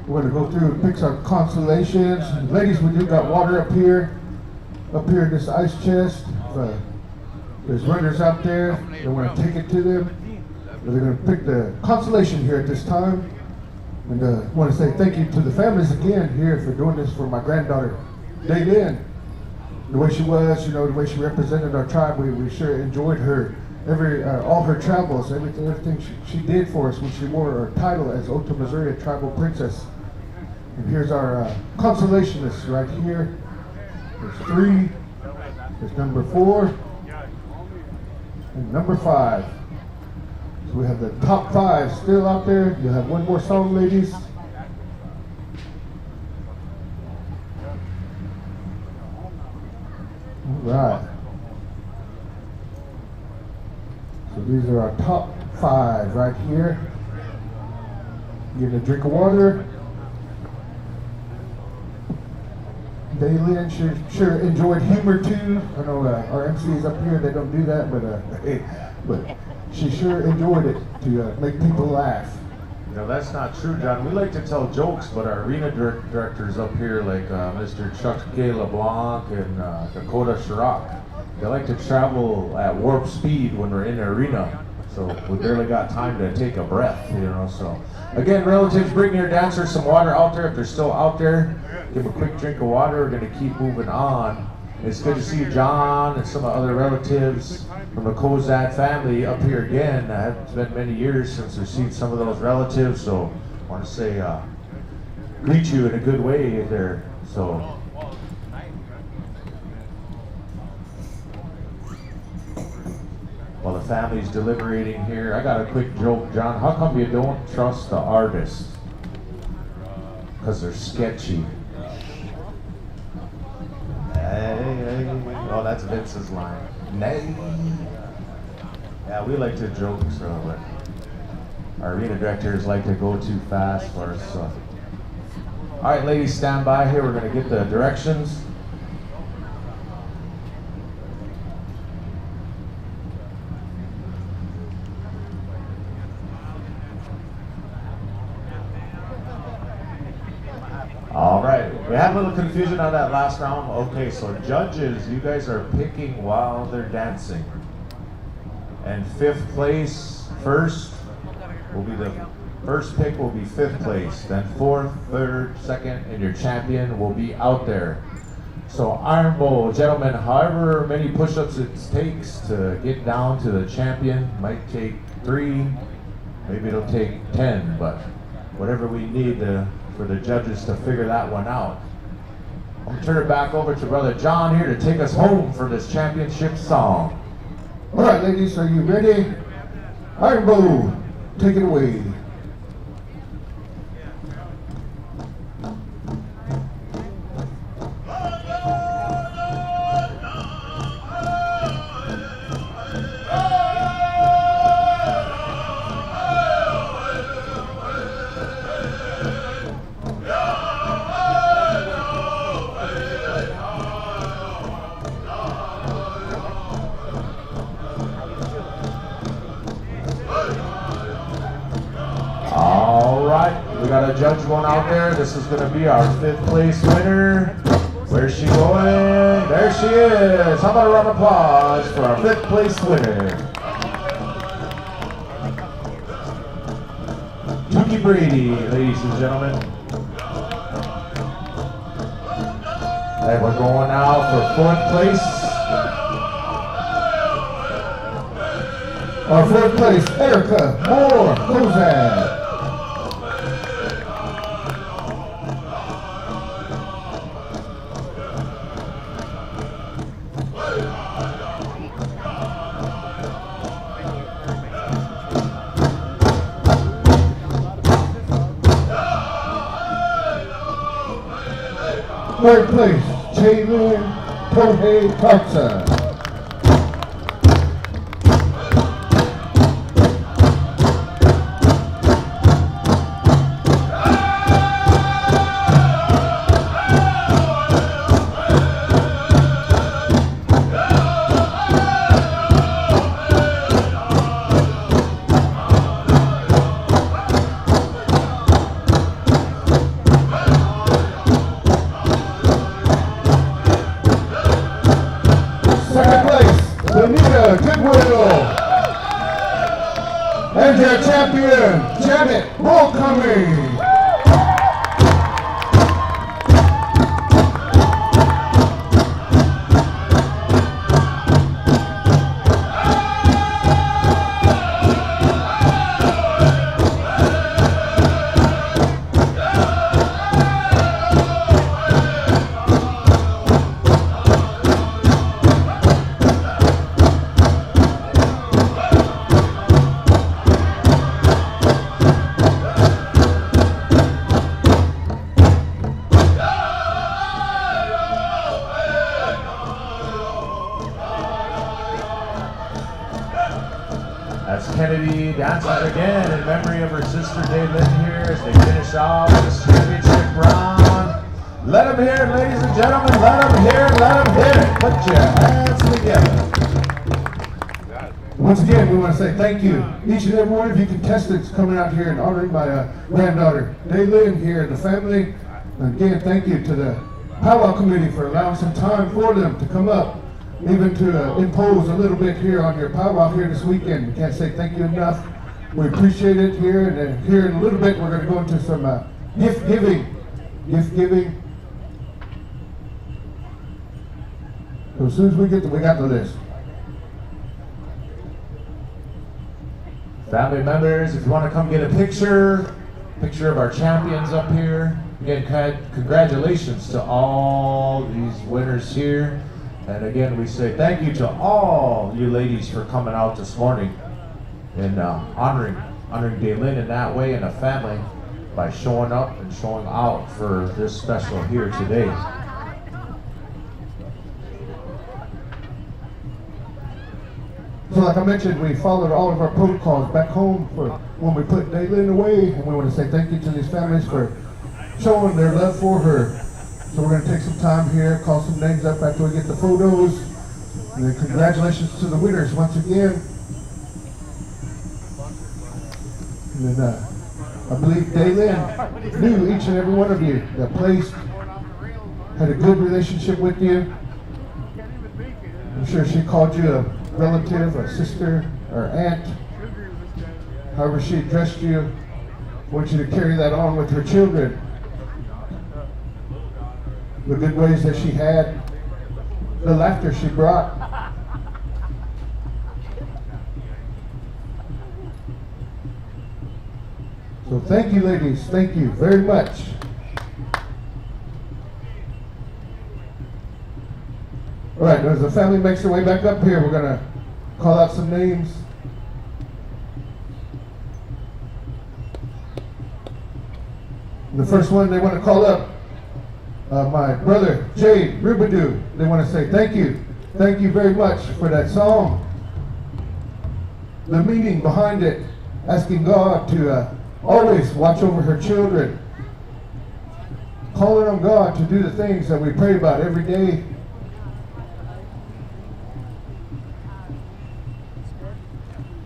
we're going to go through and pick some constellations. Ladies, we do got water up here in this ice chest. There's runners out there. They want to take it to them. They're going to pick the constellation here at this time. And I want to say thank you to the families again here for doing this for my granddaughter, Daylin. The way she was, the way she represented our tribe, we sure enjoyed her. All her travels, everything she did for us when she wore her title as Oto Missouri Tribal Princess. And here's our constellationists right here. There's 3, there's number 4, and number 5. So we have the top 5 still out there. You'll have one more song, ladies. All right. So these are our top 5 right here. Getting a drink of water. Daylin sure enjoyed humor too. I know our MCs up here, they don't do that, but she sure enjoyed it to make people laugh. That's not true, John. We like to tell jokes, but our arena directors up here, like Mr. Chuck K. LeBlanc and Dakota Chirac, they like to travel at warp speed when we're in the arena. So we barely got time to take a breath, So again, relatives, bring your dancers some water out there if they're still out there. Give them a quick drink of water. We're going to keep moving on. It's good to see John and some other relatives from the Kozad family up here again. It's been many years since we've seen some of those relatives, so I want to say greet you in a good way there. So while the family's deliberating here, I got a quick joke, John. How come you don't trust the artists? Because they're sketchy. Hey. Oh, that's Vince's line. Nay. Yeah, we like to joke, but our arena directors like to go too fast for us. So. All right, ladies, stand by here. We're going to get the directions. All right, we had a little confusion on that last round. Okay, so judges, you guys are picking while they're dancing. And 5th place, first will be the first pick will be 5th place. Then 4th, 3rd, 2nd, and your champion will be out there. So Iron Bowl, gentlemen, however many push-ups it takes to get down to the champion, might take 3, maybe it'll take 10, but whatever we need for the judges to figure that one out. I'm gonna turn it back over to Brother John here to take us home for this championship song. All right, ladies, are you ready? Iron Bowl, take it away. Judge one out there. This is going to be our 5th place winner. Where's she going? There she is. How about a round of applause for our 5th place winner? Tuki Brady, ladies and gentlemen. And we're going now for 4th place. Our 4th place, Erica Moore Kozad. Third place, Jalen Kohei Thompson. the Goodwill. And your champion, Janet Mulcomey. Kennedy dancing again in memory of her sister Daylin here as they finish off this championship round. Let them hear it, ladies and gentlemen. Let them hear it. Let them hear it. Put your hands together. Once again, we want to say thank you. Each and every one of you contestants coming out here and honoring my granddaughter Daylin here and the family. And again, thank you to the Pow Wow committee for allowing some time for them to come up, even to impose a little bit here on your Pow Wow here this weekend. We can't say thank you enough. We appreciate it here, and then here in a little bit we're going to go into some gift giving. So as soon as we got the list. Family members, if you want to come get a picture of our champions up here. Again, congratulations to all these winners here. And again, we say thank you to all you ladies for coming out this morning and honoring Daylin in that way and a family by showing up and showing out for this special here today. So like I mentioned, we followed all of our protocols back home for when we put Daylin away, and we want to say thank you to these families for showing their love for her. So we're going to take some time here, call some names up after we get the photos, and then congratulations to the winners once again. And then I believe Daylin knew each and every one of you that placed, had a good relationship with you. I'm sure she called you a relative, a sister, or aunt. However she addressed you, I want you to carry that on with her children. The good ways that she had, the laughter she brought. So thank you, ladies. Thank you very much. All right, as the family makes their way back up here, we're going to call out some names. The first one they want to call up, my brother, Jay Rubidoo. They want to say thank you. Thank you very much for that song. The meaning behind it, asking God to always watch over her children. Calling on God to do the things that we pray about every day.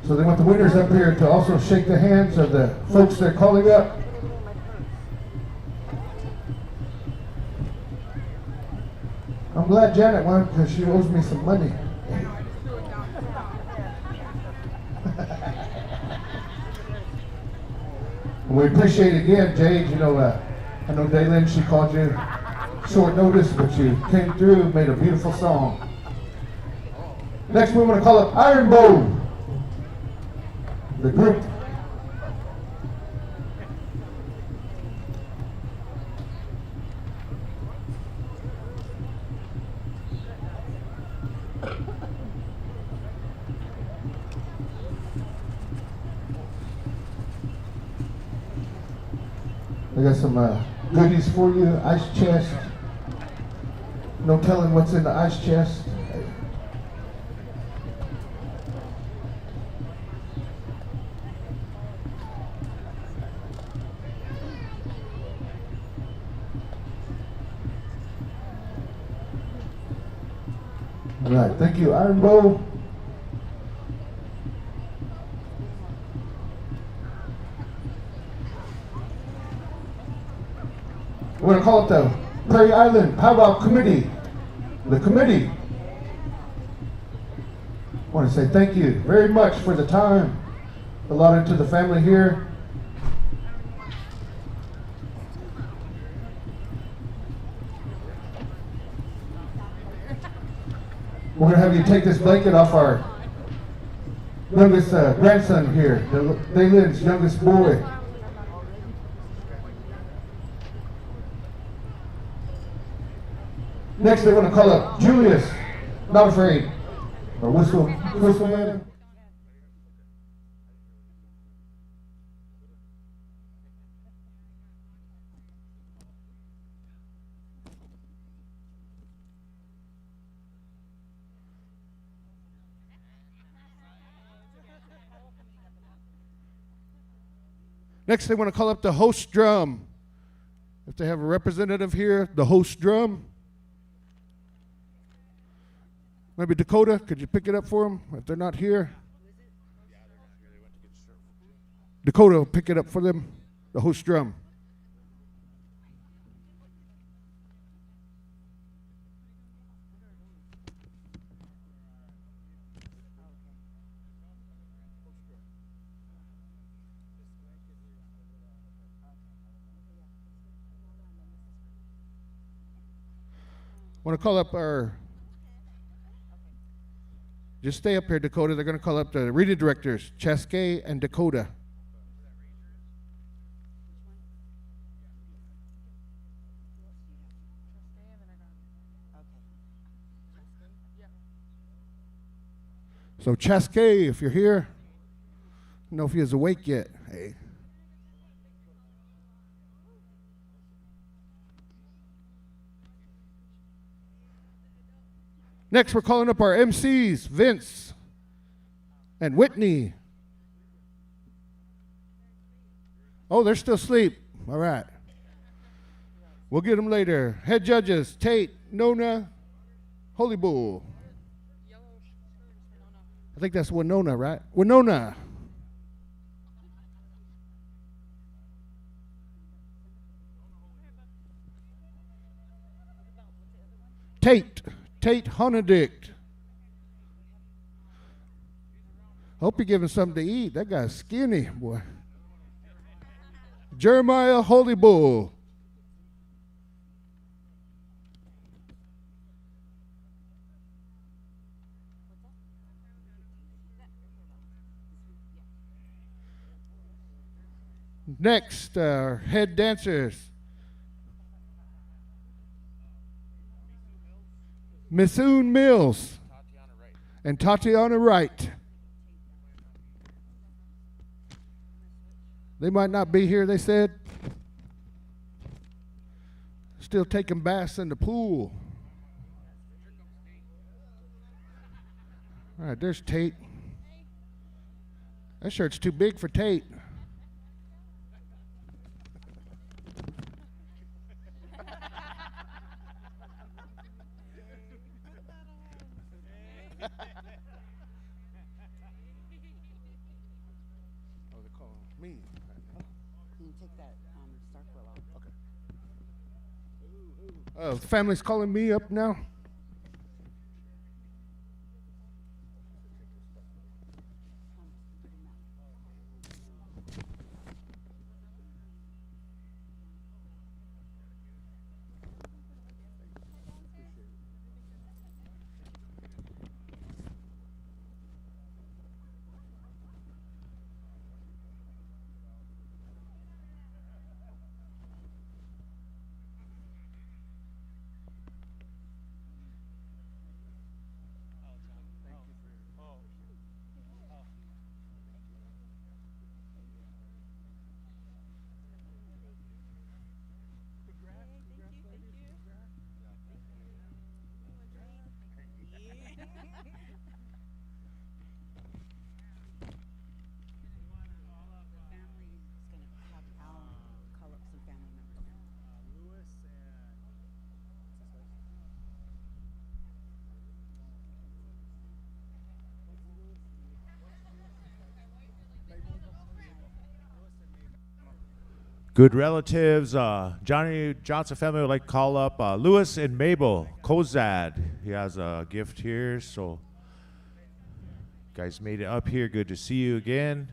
So they want the winners up here to also shake the hands of the folks they're calling up. I'm glad Janet won because she owes me some money. We appreciate it again, Jade. You know, I know Daylin, she called you short notice, but you came through, made a beautiful song. Next, we want to call up Iron Bow, the group. I got some goodies for you. Ice chest. No telling what's in the ice chest. All right, thank you, Iron Bow. We're going to call it the Prairie Island Pow Wow Committee. The committee want to say thank you very much for the time allotted to the family here. We're going to have you take this blanket off our youngest grandson here, Dalen's youngest boy. Next, they want to call up Julius, not afraid, or whistle man. Next, they want to call up the host drum. If they have a representative here, the host drum. Maybe Dakota, could you pick it up for them if they're not here? Dakota will pick it up for them, the host drum. I want to call up our, just stay up here, Dakota. They're going to call up the reading directors, Chaskey and Dakota. So Chaskey, if you're here, I don't know if he is awake yet. Hey. Next, we're calling up our MCs, Vince and Whitney. Oh, they're still asleep. All right. We'll get them later. Head judges, Tate, Nona, Holy Bull. I think that's Winona, right? Winona. Tate Honedict. Hope you're giving something to eat. That guy's skinny, boy. Jeremiah Holy Bull. Next, head dancers. Missoon Mills and Tatiana Wright. They might not be here, they said. Still taking baths in the pool. All right, there's Tate. That shirt's too big for Tate. The family's calling me up now. Good relatives, Johnny Johnson family would like to call up Lewis and Mabel Kozad. He has a gift here, so guys made it up here. Good to see you again.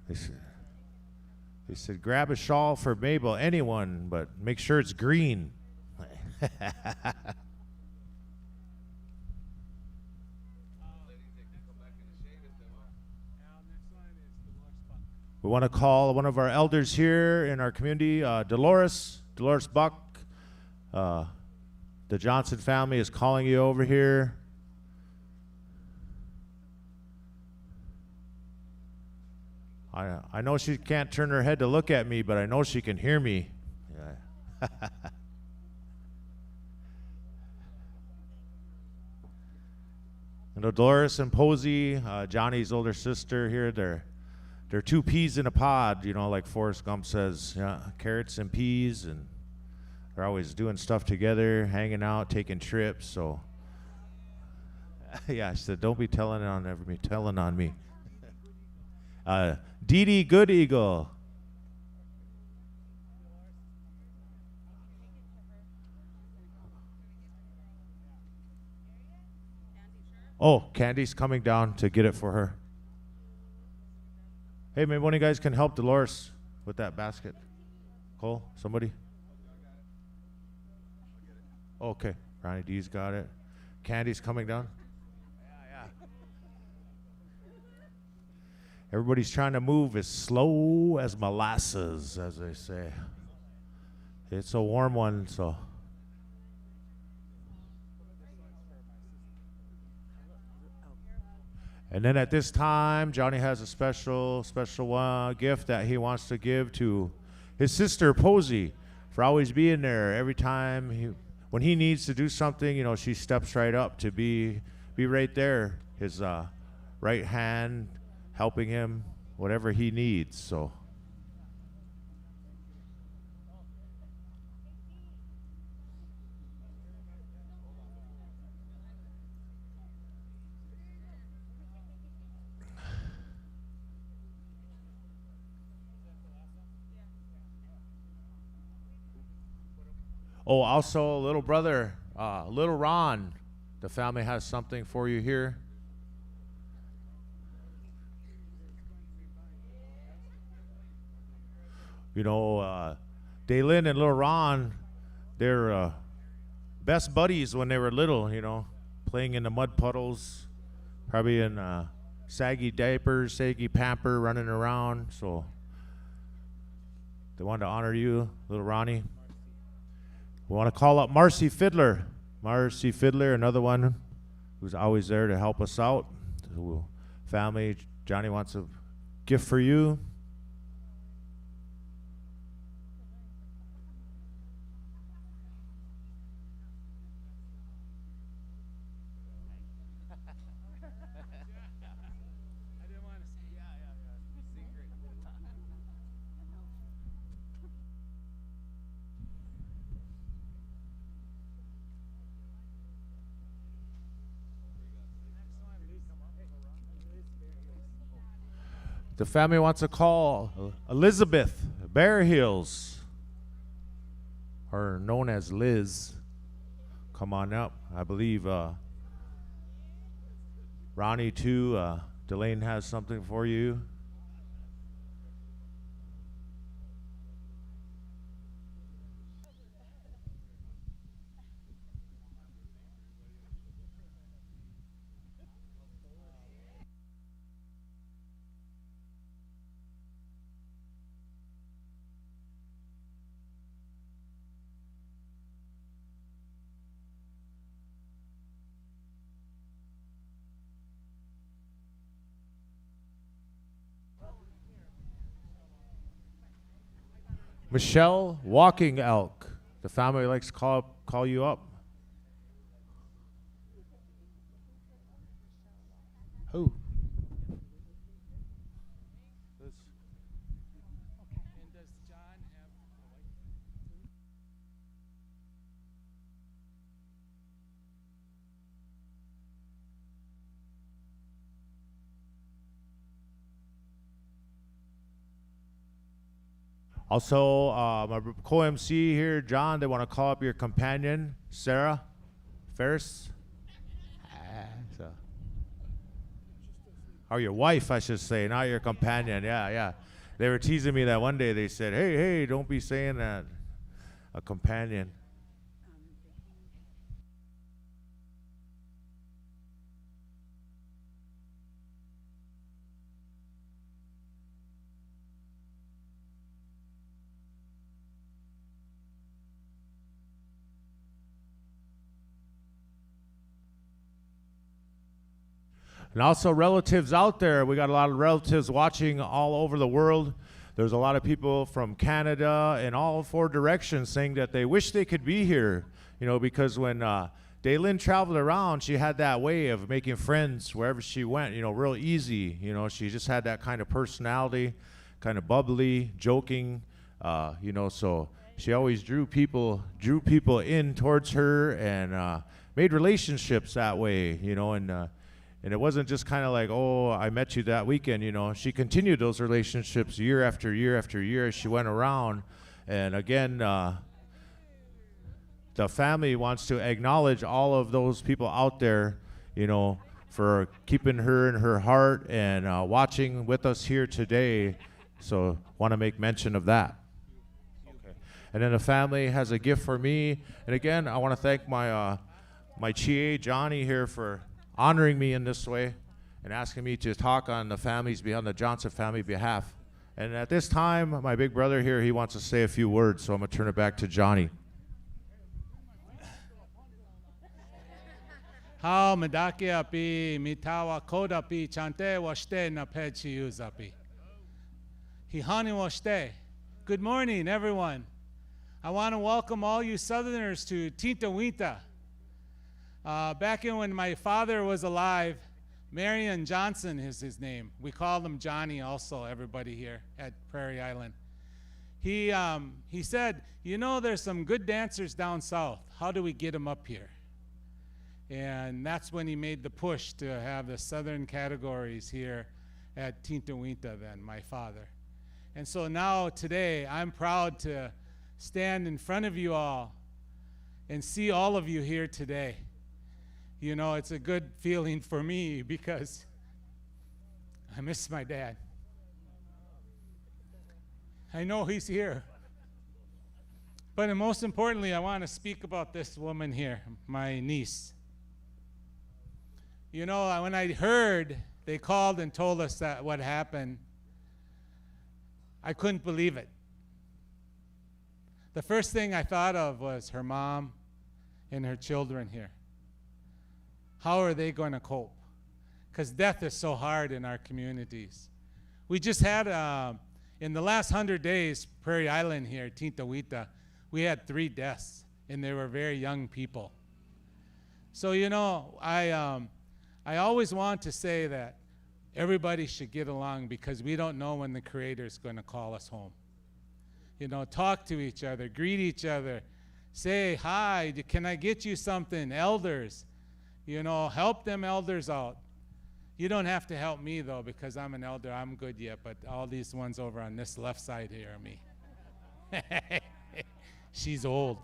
They said grab a shawl for Mabel, anyone, but make sure it's green. We want to call one of our elders here in our community, Delores Buck. The Johnson family is calling you over here. I know she can't turn her head to look at me, but I know she can hear me. Yeah. And Dolores and Posey, Johnny's older sister here, they're two peas in a pod, you know, like Forrest Gump says, yeah, carrots and peas, and they're always doing stuff together, hanging out, taking trips. So, yeah, I said, don't be telling on me. Dee Dee Good Eagle. Oh, Candy's coming down to get it for her. Hey, maybe one of you guys can help Dolores with that basket. Cole, somebody? Oh, okay, Ronnie D's got it. Candy's coming down. Yeah. Everybody's trying to move as slow as molasses, as they say. It's a warm one, so. And then at this time, Johnny has a special gift that he wants to give to his sister, Posey, for always being there. Every time when he needs to do something, you know, she steps right up to be right there, his right hand, helping him, whatever he needs, so. Oh, also, little brother, little Ron, the family has something for you here. You know, Daylin and little Ron, they're best buddies when they were little, you know, playing in the mud puddles, probably in saggy diapers, saggy pamper, running around. So they wanted to honor you, little Ronnie. We want to call up Marcy Fiddler. Marcy Fiddler, another one who's always there to help us out. Family, Johnny wants a gift for you. The family wants to call Elizabeth Bear Hills, or known as Liz. Come on up. I believe Ronnie too. Delane has something for you. Michelle Walking Elk. The family likes to call you up. Who? Also, my co-MC here, John, they want to call up your companion, Sarah Ferris. Or your wife, I should say, not your companion. Yeah, yeah. They were teasing me that one day. They said, hey, don't be saying that. A companion. And also relatives out there. We got a lot of relatives watching all over the world. There's a lot of people from Canada and all four directions saying that they wish they could be here, because when Daylin traveled around, she had that way of making friends wherever she went, real easy. She just had that kind of personality, kind of bubbly, joking, so she always drew people in towards her and made relationships that way, and it wasn't just kind of like, oh, I met you that weekend, She continued those relationships year after year after year as she went around. And again, the family wants to acknowledge all of those people out there, for keeping her in her heart and watching with us here today. So want to make mention of that. Okay. And then the family has a gift for me. And again, I want to thank my Chie, Johnny, here for honoring me in this way and asking me to talk on the Johnson family behalf. And at this time, my big brother here, he wants to say a few words, so I'm going to turn it back to Johnny. How medaki api mitawa koda pi chante washte na pechi uzapi. Hihani washte. Good morning, everyone. I want to welcome all you Southerners to Tinta Wita. Back in when my father was alive, Marion Johnson is his name. We called him Johnny also, everybody here at Prairie Island. He said, there's some good dancers down south. How do we get them up here? And that's when he made the push to have the southern categories here at Tinta Wita then, my father. And so now today, I'm proud to stand in front of you all and see all of you here today. It's a good feeling for me because I miss my dad. I know he's here. But most importantly, I want to speak about this woman here, my niece. When I heard they called and told us that what happened, I couldn't believe it. The first thing I thought of was her mom and her children here. How are they going to cope? Because death is so hard in our communities. We just had, in the last 100 days, Prairie Island here, Tinta Wita, we had 3 deaths, and they were very young people. So, I always want to say that everybody should get along because we don't know when the Creator is going to call us home. Talk to each other, greet each other, say, hi, can I get you something? Elders. Help them elders out. You don't have to help me, though, because I'm an elder. I'm good yet, but all these ones over on this left side here are me. She's old.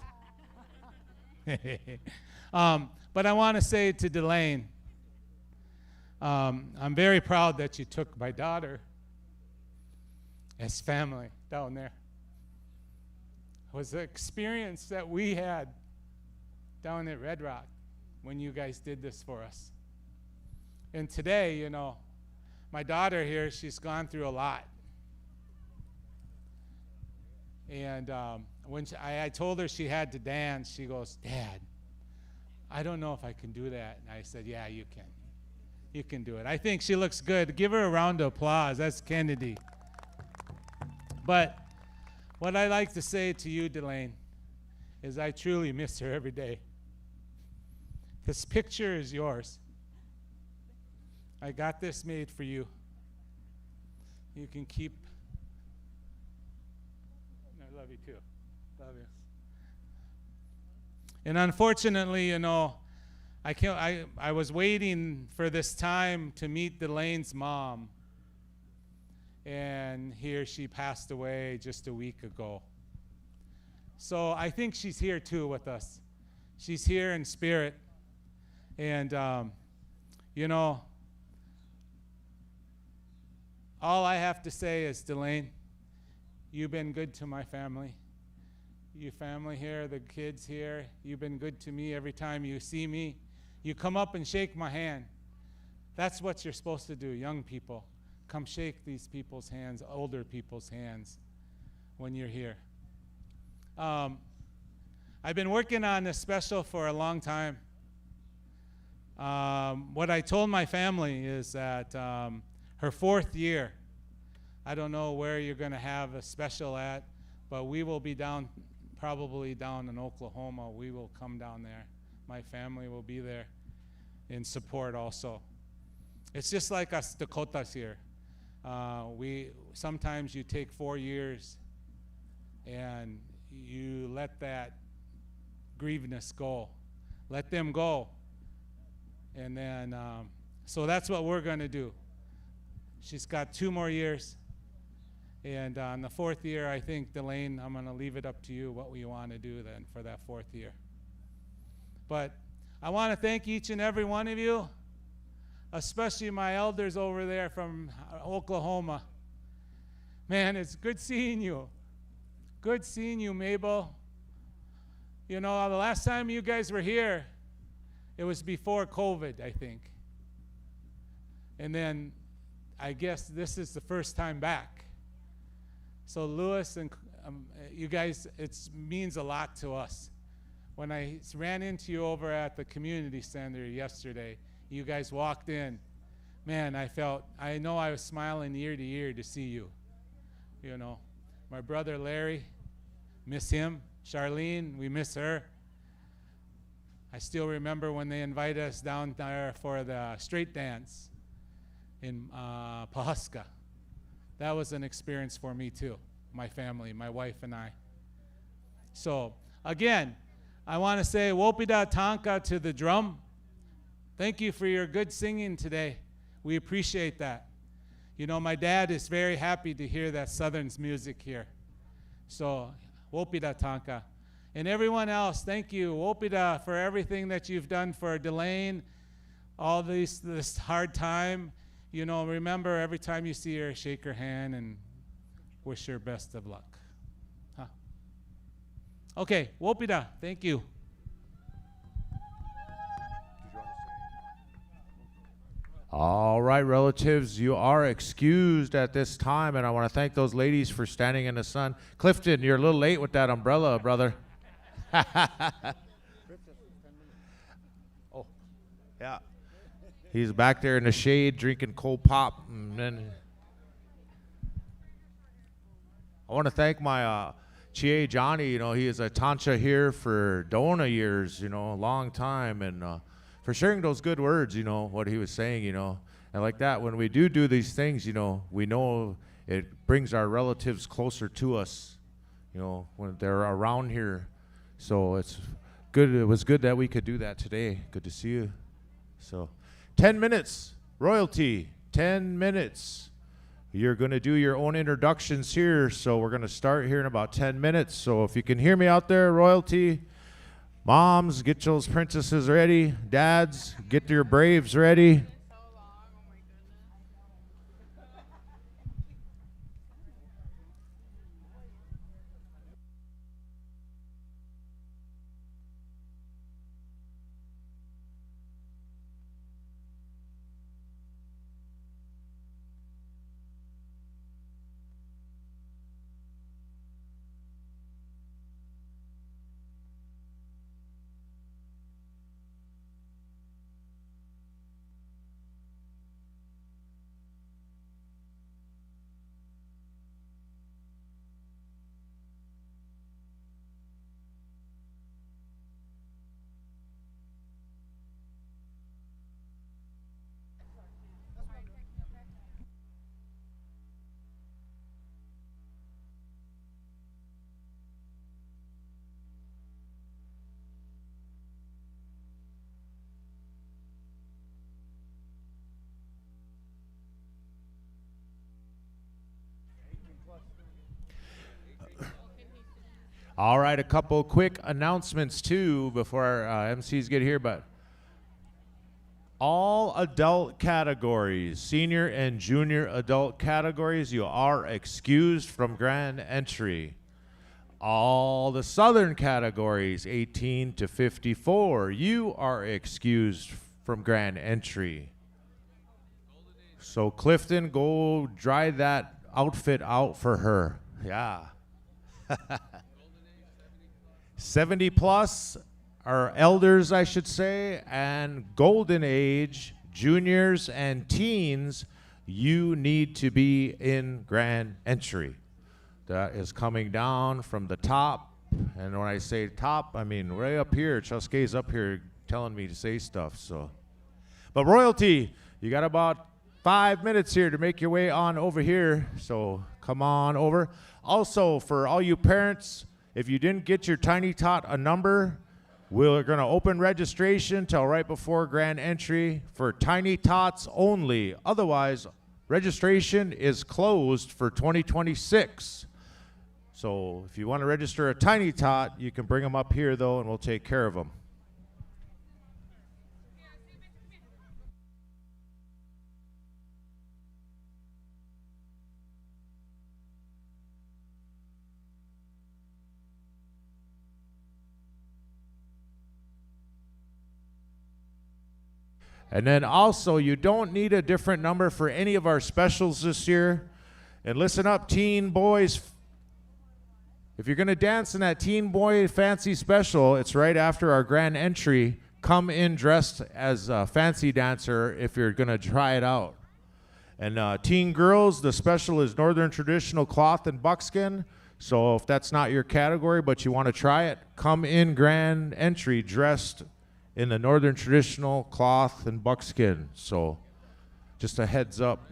But I want to say to Delane, I'm very proud that you took my daughter as family down there. It was an experience that we had down at Red Rock when you guys did this for us. And today, my daughter here, she's gone through a lot. And when I told her she had to dance, she goes, Dad, I don't know if I can do that. And I said, yeah, you can. You can do it. I think she looks good. Give her a round of applause. That's Kennedy. But what I like to say to you, Delane, is I truly miss her every day. This picture is yours. I got this made for you. You can keep. I love you too. Love you. And unfortunately, I was waiting for this time to meet Delane's mom. and she passed away just a week ago. So I think she's here too with us. She's here in spirit. And, you know, all I have to say is, Delane, you've been good to my family. You family here, the kids here, you've been good to me every time you see me. You come up and shake my hand. That's what you're supposed to do, young people. Come shake these people's hands, older people's hands, when you're here. I've been working on this special for a long time. What I told my family is that her 4th year, I don't know where you're going to have a special at, but we will be probably down in Oklahoma. We will come down there. My family will be there in support also. It's just like us Dakotas here. Sometimes you take 4 years and you let that grieveness go. Let them go. And then, so that's what we're going to do. She's got 2 more years. And on the 4th year, I think, Delane, I'm going to leave it up to you what we want to do then for that 4th year. But I want to thank each and every one of you, especially my elders over there from Oklahoma. Man, it's good seeing you. Good seeing you, Mabel. You know, the last time you guys were here, it was before COVID, I think. And then I guess this is the first time back. So Lewis and you guys, it means a lot to us. When I ran into you over at the community center yesterday, you guys walked in. Man, I know I was smiling ear to ear to see you. You know, my brother Larry, miss him. Charlene, we miss her. I still remember when they invited us down there for the straight dance in Pawhuska. That was an experience for me too, my family, my wife and I. So again, I want to say Wopida Tanka to the drum. Thank you for your good singing today. We appreciate that. You know, my dad is very happy to hear that Southern's music here. So Wopida Tanka. And everyone else, thank you, Wopida, for everything that you've done for Delane, all this hard time. You know, remember every time you see her, shake her hand and wish her best of luck. Huh? Okay, Wopida, thank you. All right, relatives, you are excused at this time, and I want to thank those ladies for standing in the sun. Clifton, you're a little late with that umbrella, brother. Oh, yeah. He's back there in the shade drinking cold pop. And then I want to thank my Chie Johnny. You know, he is a Tancha here for Dona years, you know, a long time, and for sharing those good words, you know, what he was saying, you know. And like that, when we do these things, you know, we know it brings our relatives closer to us, you know, when they're around here. So it's good. It was good that we could do that today. Good to see you. So 10 minutes, royalty, 10 minutes. You're going to do your own introductions here. So we're going to start here in about 10 minutes. So if you can hear me out there, royalty, moms, get those princesses ready. Dads, get your braves ready. All right, a couple quick announcements too before our MCs get here, but all adult categories, senior and junior adult categories, you are excused from grand entry. All the southern categories, 18 to 54, you are excused from grand entry. So Clifton, go dry that outfit out for her. Yeah. 70 plus are elders, I should say, and golden age, juniors and teens, you need to be in grand entry. That is coming down from the top. And when I say top, I mean way up here. Chusque's up here telling me to say stuff. So, but royalty, you got about 5 minutes here to make your way on over here. So come on over. Also, for all you parents, if you didn't get your Tiny Tot a number, we're going to open registration till right before grand entry for Tiny Tots only. Otherwise, registration is closed for 2026. So if you want to register a Tiny Tot, you can bring them up here, though, and we'll take care of them. And then also, you don't need a different number for any of our specials this year. And listen up, teen boys. If you're going to dance in that teen boy fancy special, it's right after our grand entry. Come in dressed as a fancy dancer if you're going to try it out. And teen girls, the special is Northern Traditional Cloth and Buckskin. So if that's not your category, but you want to try it, come in grand entry dressed in the Northern Traditional Cloth and Buckskin. So just a heads up.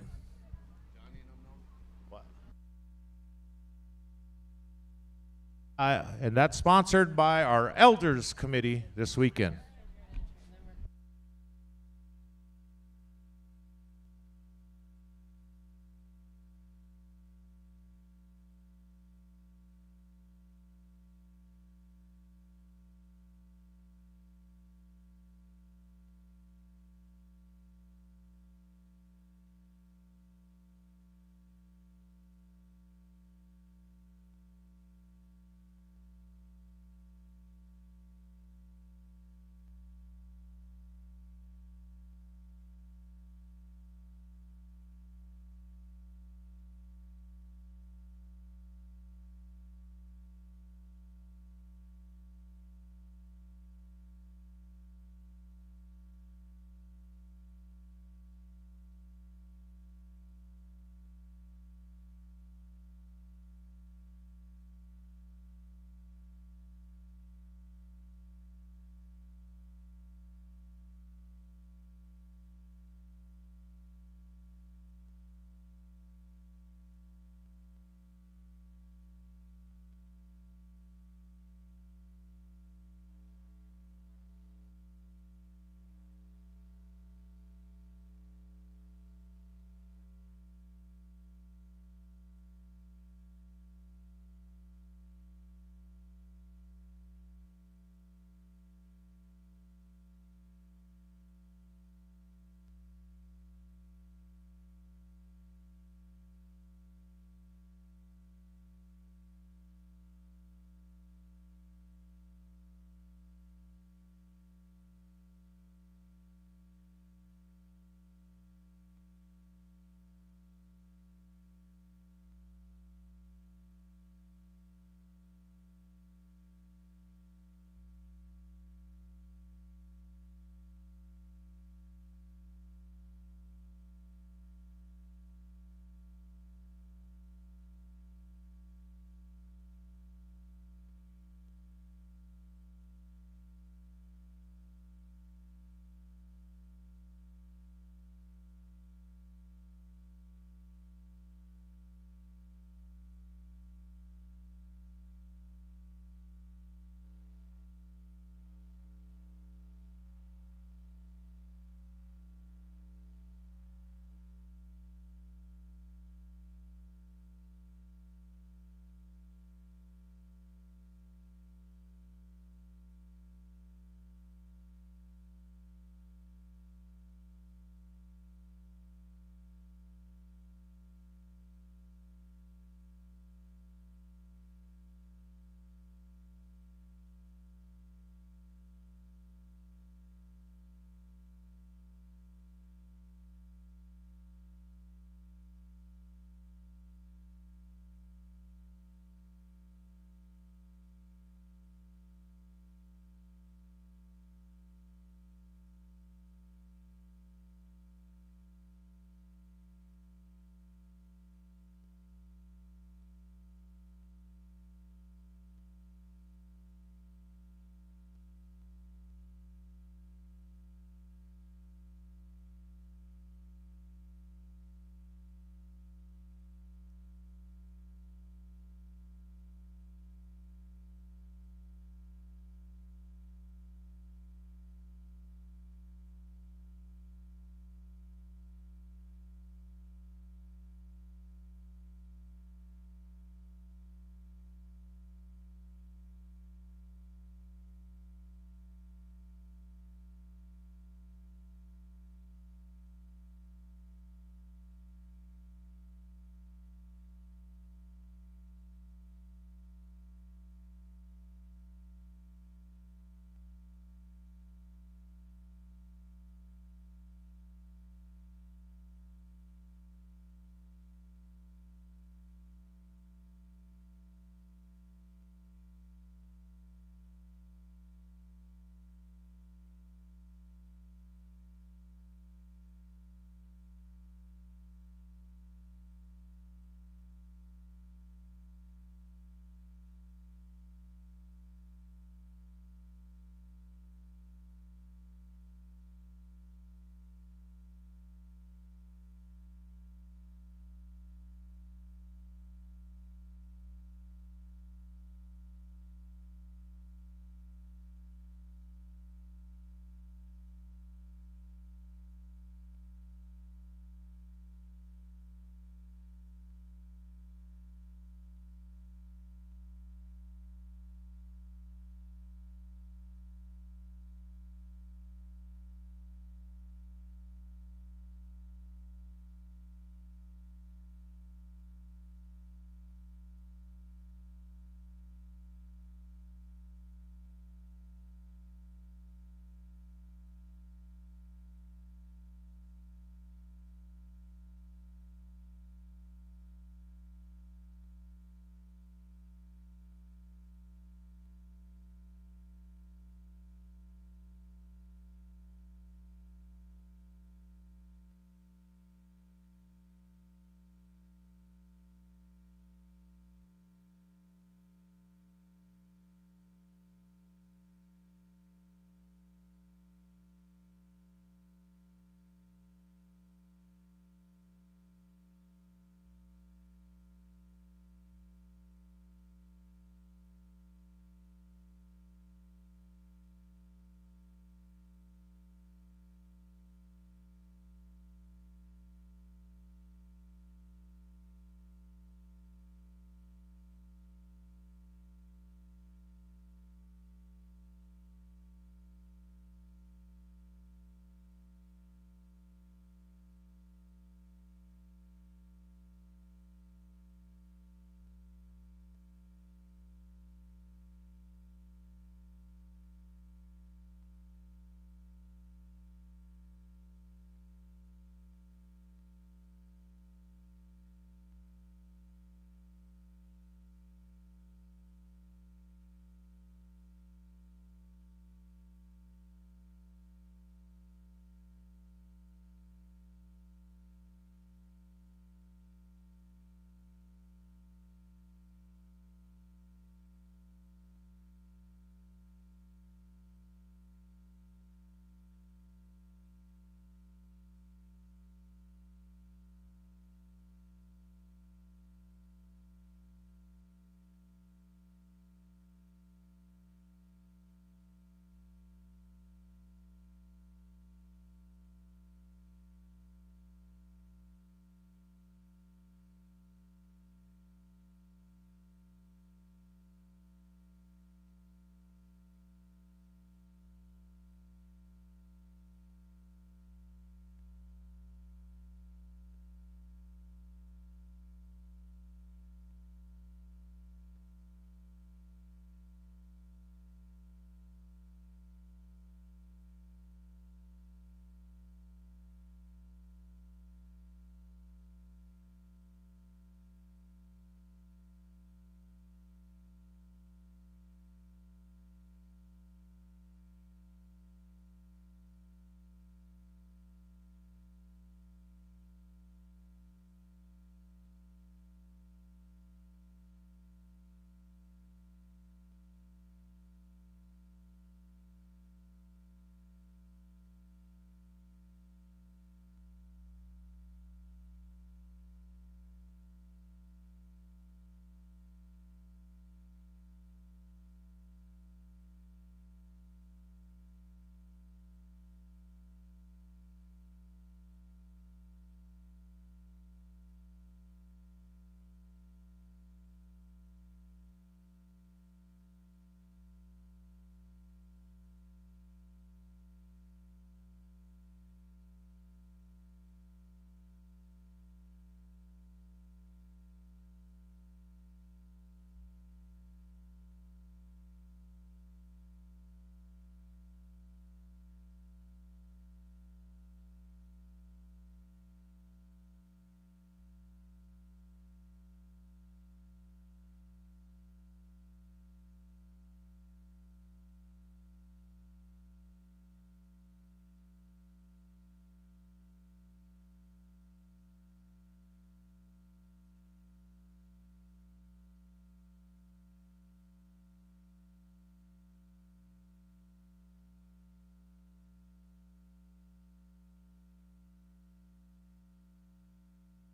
And that's sponsored by our Elders Committee this weekend.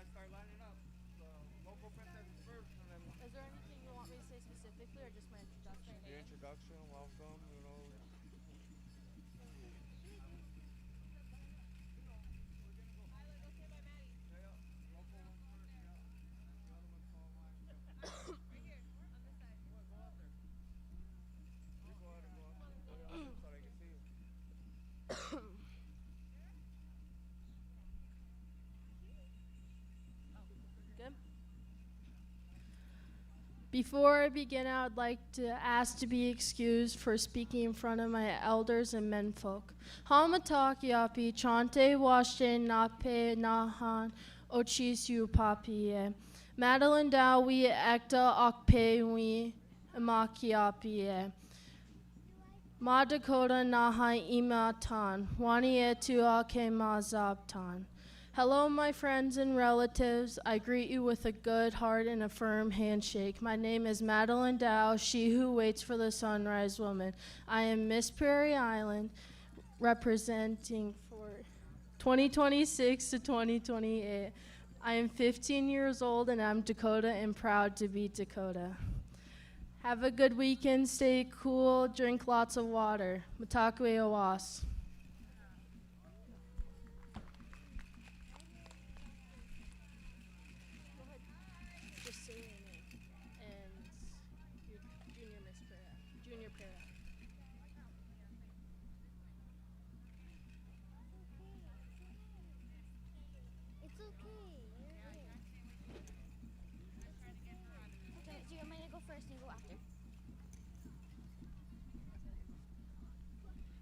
gonna start lining up. The local princesses first, and then Is there anything you want me to say specifically, or just my introduction? your introduction, welcome, you know. Good. Before I begin, I would like to ask to be excused for speaking in front of my elders and menfolk. Hamatakiapi, chante washe nape nahan, ochisu papie. Madeline Dow, we ekta akpe we makiapie. Ma Dakota nahai imatan, wanietu ake mazabtan. Hello, my friends and relatives. I greet you with a good heart and a firm handshake. My name is Madeline Dow, she who waits for the sunrise woman. I am Miss Prairie Island, representing for 2026 to 2028. I am 15 years old and I'm Dakota and proud to be Dakota. Have a good weekend, stay cool, drink lots of water. Matakwe Awas. Just say your name and your junior Miss Para. Junior Para. It's okay. Do you want me to go first and you go after?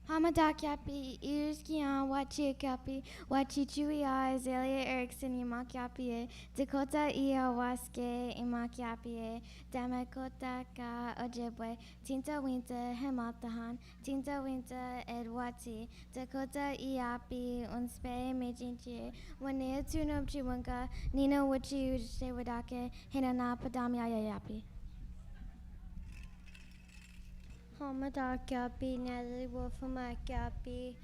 Hamadakyapi, Irskian, Wachiakapi, Wachichui, Azalea Erickson, Imakyapi, Dakota Ia Waske, Imakyapi, Damakota Ka Ojibwe, Tinta Winta, Hematahan, Tinta Winta, Edwati, Dakota Iapi, Unspe, Majinchi, Wanea Tunum Chiwunka, Nina Wachi Ujse Wadake, Hinana Padamya Yapi. Hamadakyapi, Natalie Wolf, Hamakyapi.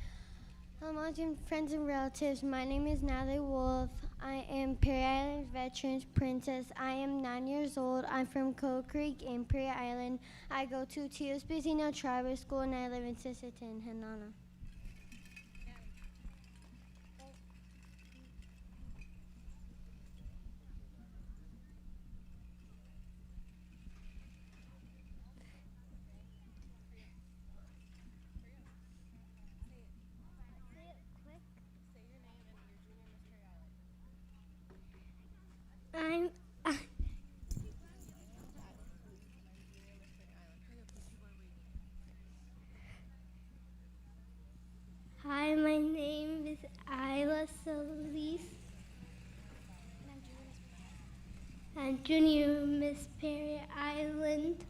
Hello, friends and relatives. My name is Natalie Wolf. I am Prairie Island Veterans Princess. I am 9 years old. I'm from Coal Creek in Prairie Island. I go to Teospacino Tribal School and I live in Sisseton, Hanana. Hi, my name is Isla Solis. I'm Junior Miss Prairie Island.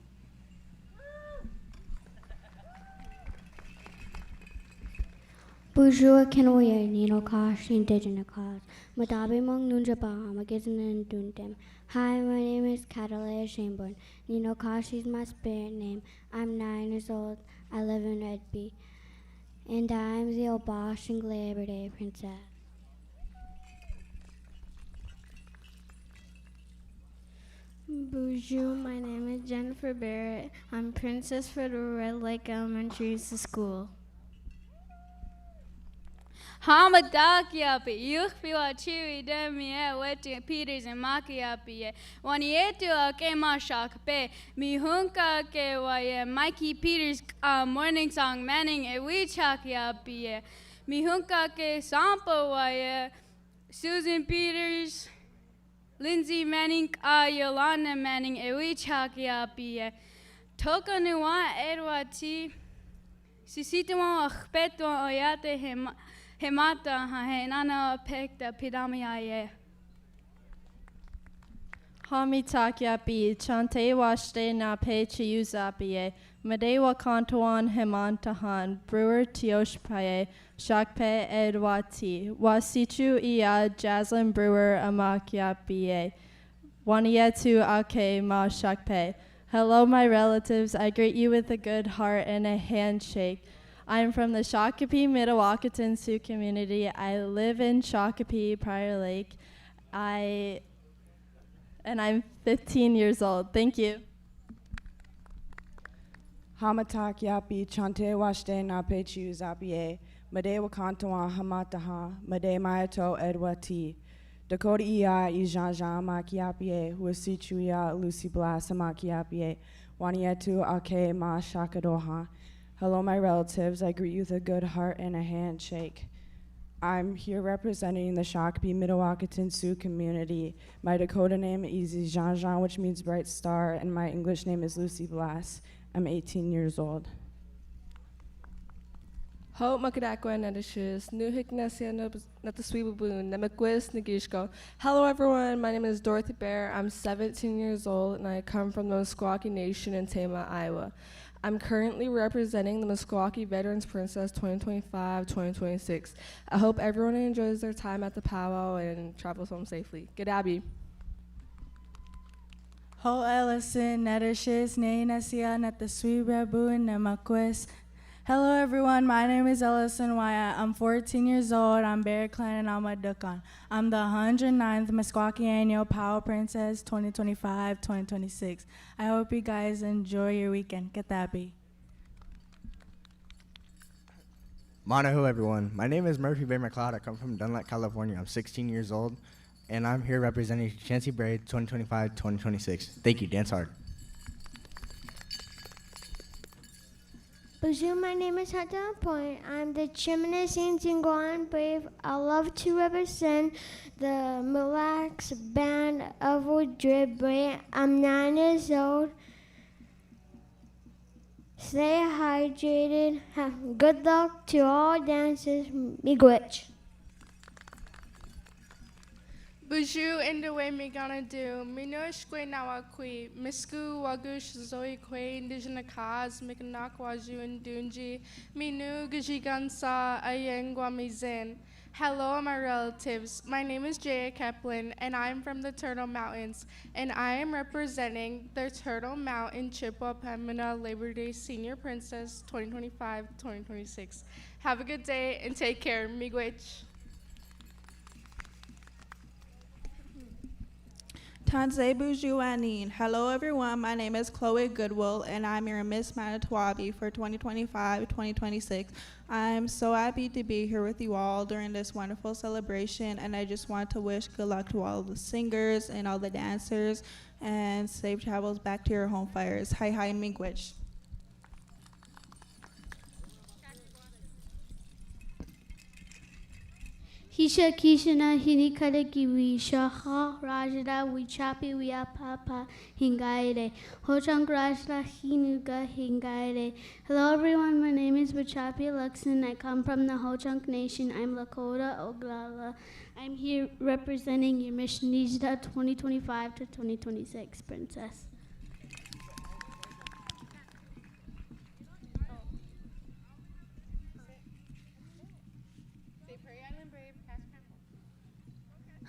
Bonjour, Kenoya, Nino Kosh, Indigenous Cause. Madabi Mong Nunjaba, Magazine and Duntem. Hi, my name is Catalina Shamborn. Nino Kosh is my spirit name. I'm 9 years old. I live in Redby. And I'm the Obosh and Labor Day Princess. Bonjour, my name is Jennifer Barrett. I'm Princess for the Red Lake Elementary School. Hamadakyapi, Yuchpiwa Chewy Demie, Wetty Peters and Makiapi, Wanietu Akema Shakpe, Mihunka Kewaye, Mikey Peters morning song Manning Ewichakiapi, Mihunka Ke Sampo Waye, Susan Peters, Lindsay Manning, Yolanda Manning Ewichakiapi, Toka Nuwa Edwati, Sisitimo Achpeto Oyate Hemata Henana Pekta Pidamiaye. Hamitakyapi, chante washte na pe chiuzapiye, Madewa Kantuan Hemantahan, Brewer Tioshpaye, Shakpe Edwati, Wasichu Ia, Jaslyn Brewer Amakyapiye, Wanietu Ake Ma Shakpe. Hello, my relatives. I greet you with a good heart and a handshake. I am from the Shakopee Mdewakanton Sioux community. I live in Shakopee, Prairie Lake. I'm 15 years old. Thank you. Hamatak yapi chante washte na pechu zapie. Made wakantawan hamataha. Made mayato edwati. Dakota ia ijanjan makiapie. Huasichuya Lucy Blas makiapie. Wanietu ake ma shakadoha. Hello, my relatives. I greet you with a good heart and a handshake. I'm here representing the Shakopee Mdewakanton Sioux community. My Dakota name is Ijanjan, which means bright star, and my English name is Lucy Blas. I'm 18 years old. Ho makadakwa nadishis, nu hiknasia nataswibaboon, namakwis nagishko. Hello everyone, my name is Dorothy Bear. I'm 17 years old and I come from the Meskwaki Nation in Tama, Iowa. I'm currently representing the Meskwaki Veterans Princess 2025-2026. I hope everyone enjoys their time at the powwow and travels home safely. Good Abby. Ho Ellison, Netishis, Nainasia, Nataswibaboon, namakwis. Hello everyone, my name is Ellison Wyatt. I'm 14 years old. I'm Bear Clan and I'm a Dukan. I'm the 109th Meskwaki Annual Power Princess 2025-2026. I hope you guys enjoy your weekend. Get that be. Manaho everyone. My name is Murphy Bear McLeod. I come from Dunlap, California. I'm 16 years old and I'm here representing Chancey Braid 2025-2026. Thank you. Dance hard. Bonjour, my name is Hunter Point. I'm the chairman of St. Jinguan Brave. I love to represent the Mille Lacs Band of Woodred Brave. I'm 9 years old. Stay hydrated. Have good luck to all dancers. Miigwech. Bonjour, and the way me gonna do. Minush kwe nawakwi. Misku wagush zoi kwe indigenous cause. Mikanak waju and dunji. Minu gajigansa ayengwa mizen. Hello, my relatives. My name is Jaya Kaplan, and I'm from the Turtle Mountains. And I am representing the Turtle Mountain Chippewa Pembina Labor Day Senior Princess 2025-2026. Have a good day and take care. Miigwech. Tanze Bujuanin. Hello everyone, my name is Chloe Goodwill and I'm your Miss Manitoba for 2025-2026. I'm so happy to be here with you all during this wonderful celebration and I just want to wish good luck to all the singers and all the dancers and safe travels back to your home fires. Hi hi Miigwech. Hisha Kishana Hinikada Kiwi Shaha Rajada Wacipi Wiapapa Hingaire Hochang Rajda Hinuga Hingaire. Hello everyone, my name is Wacipi Luxon. I come from the Ho-Chunk Nation. I'm Lakota Oglala. I'm here representing your Mission Nijda 2025-2026 Princess.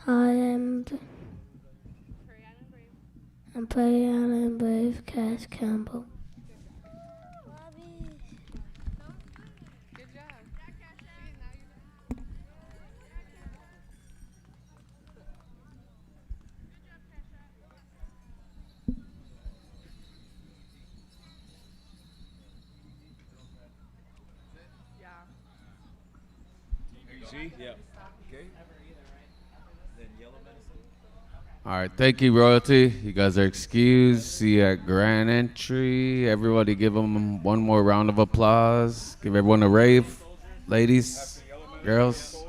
I'm Prairie Island Brave Cass Campbell. See? Yeah. Okay. Then yellow medicine. All right, thank you, Royalty. You guys are excused. See you at grand entry. Everybody give them one more round of applause. Give everyone a rave. Ladies, girls.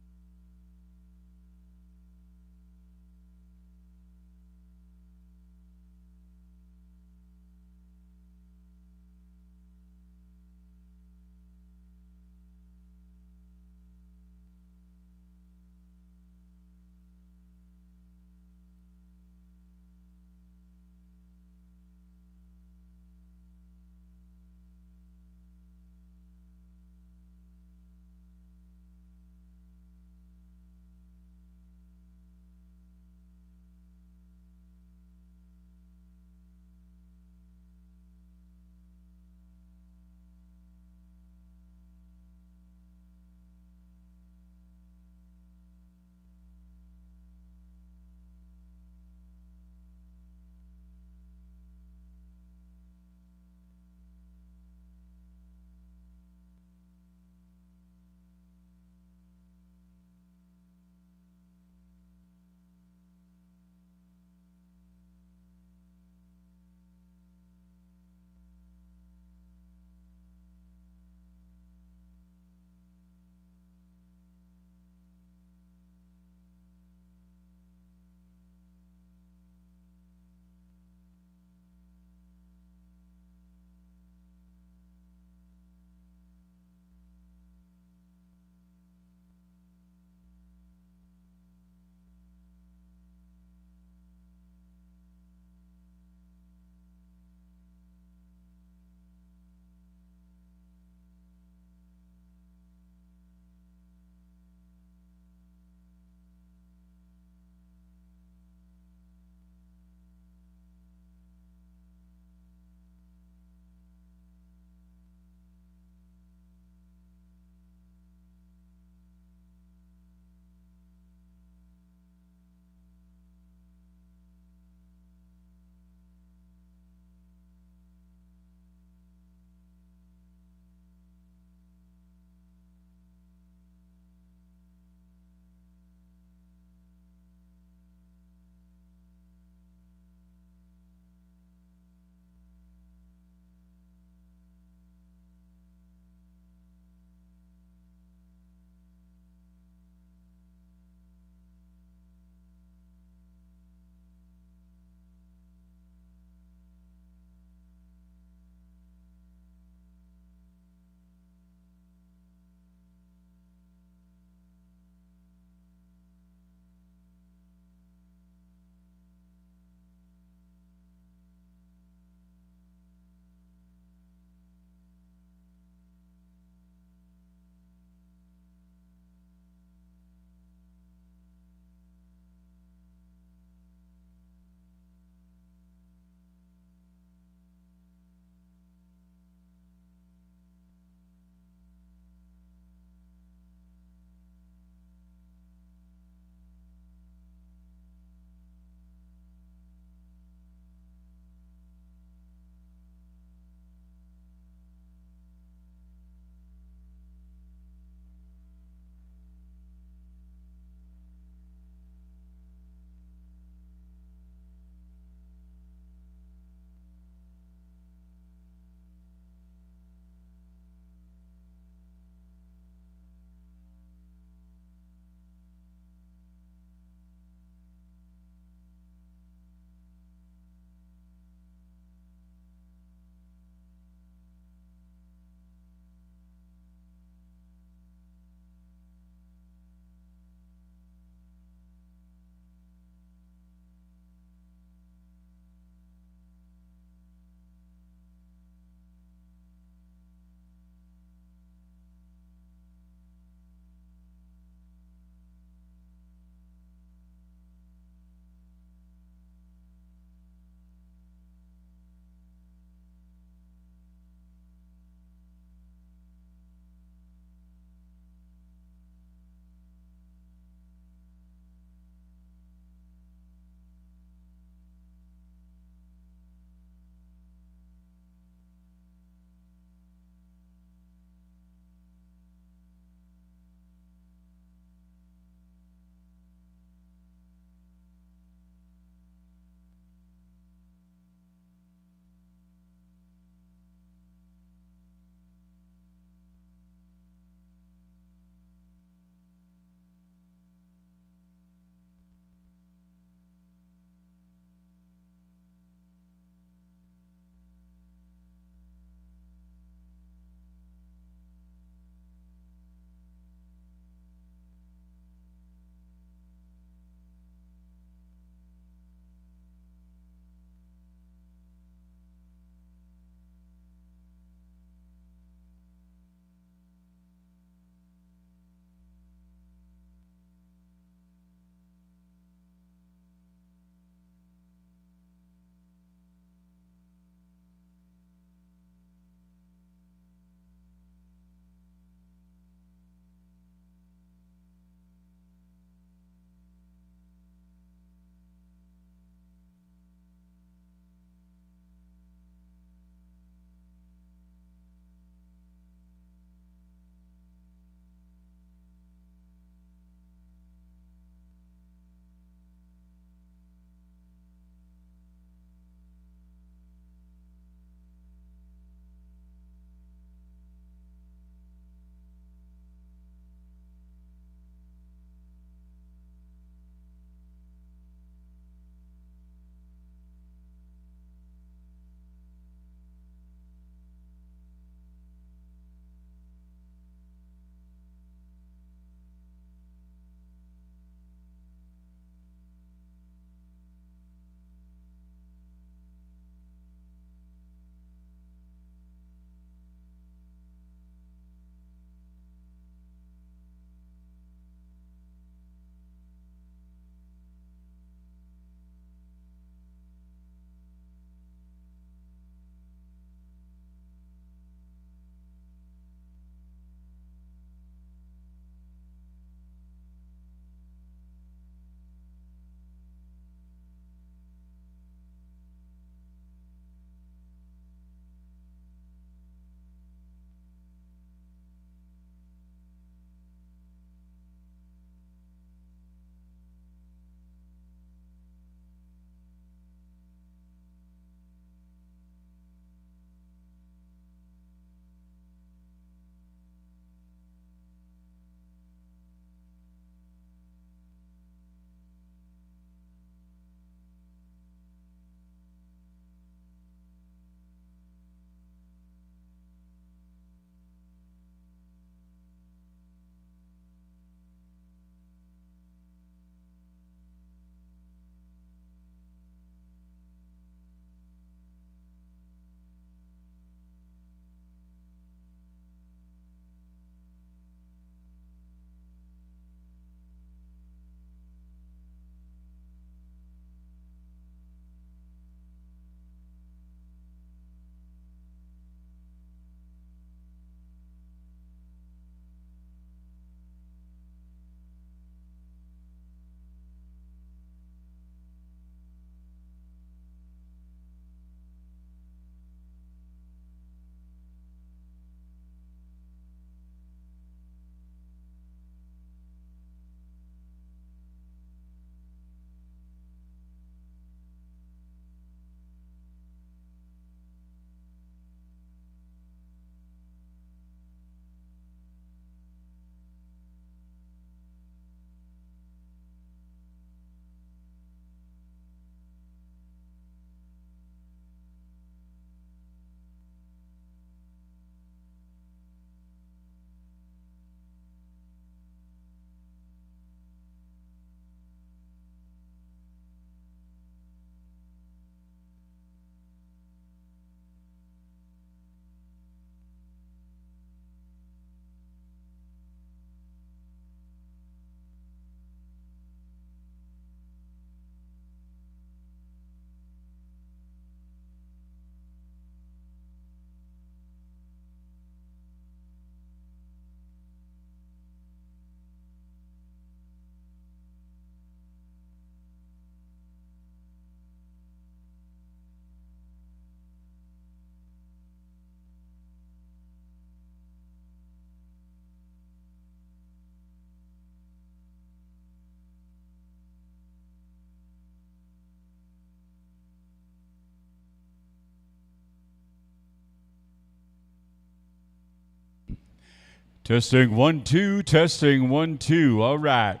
Testing 1 2, testing 1 2. All right.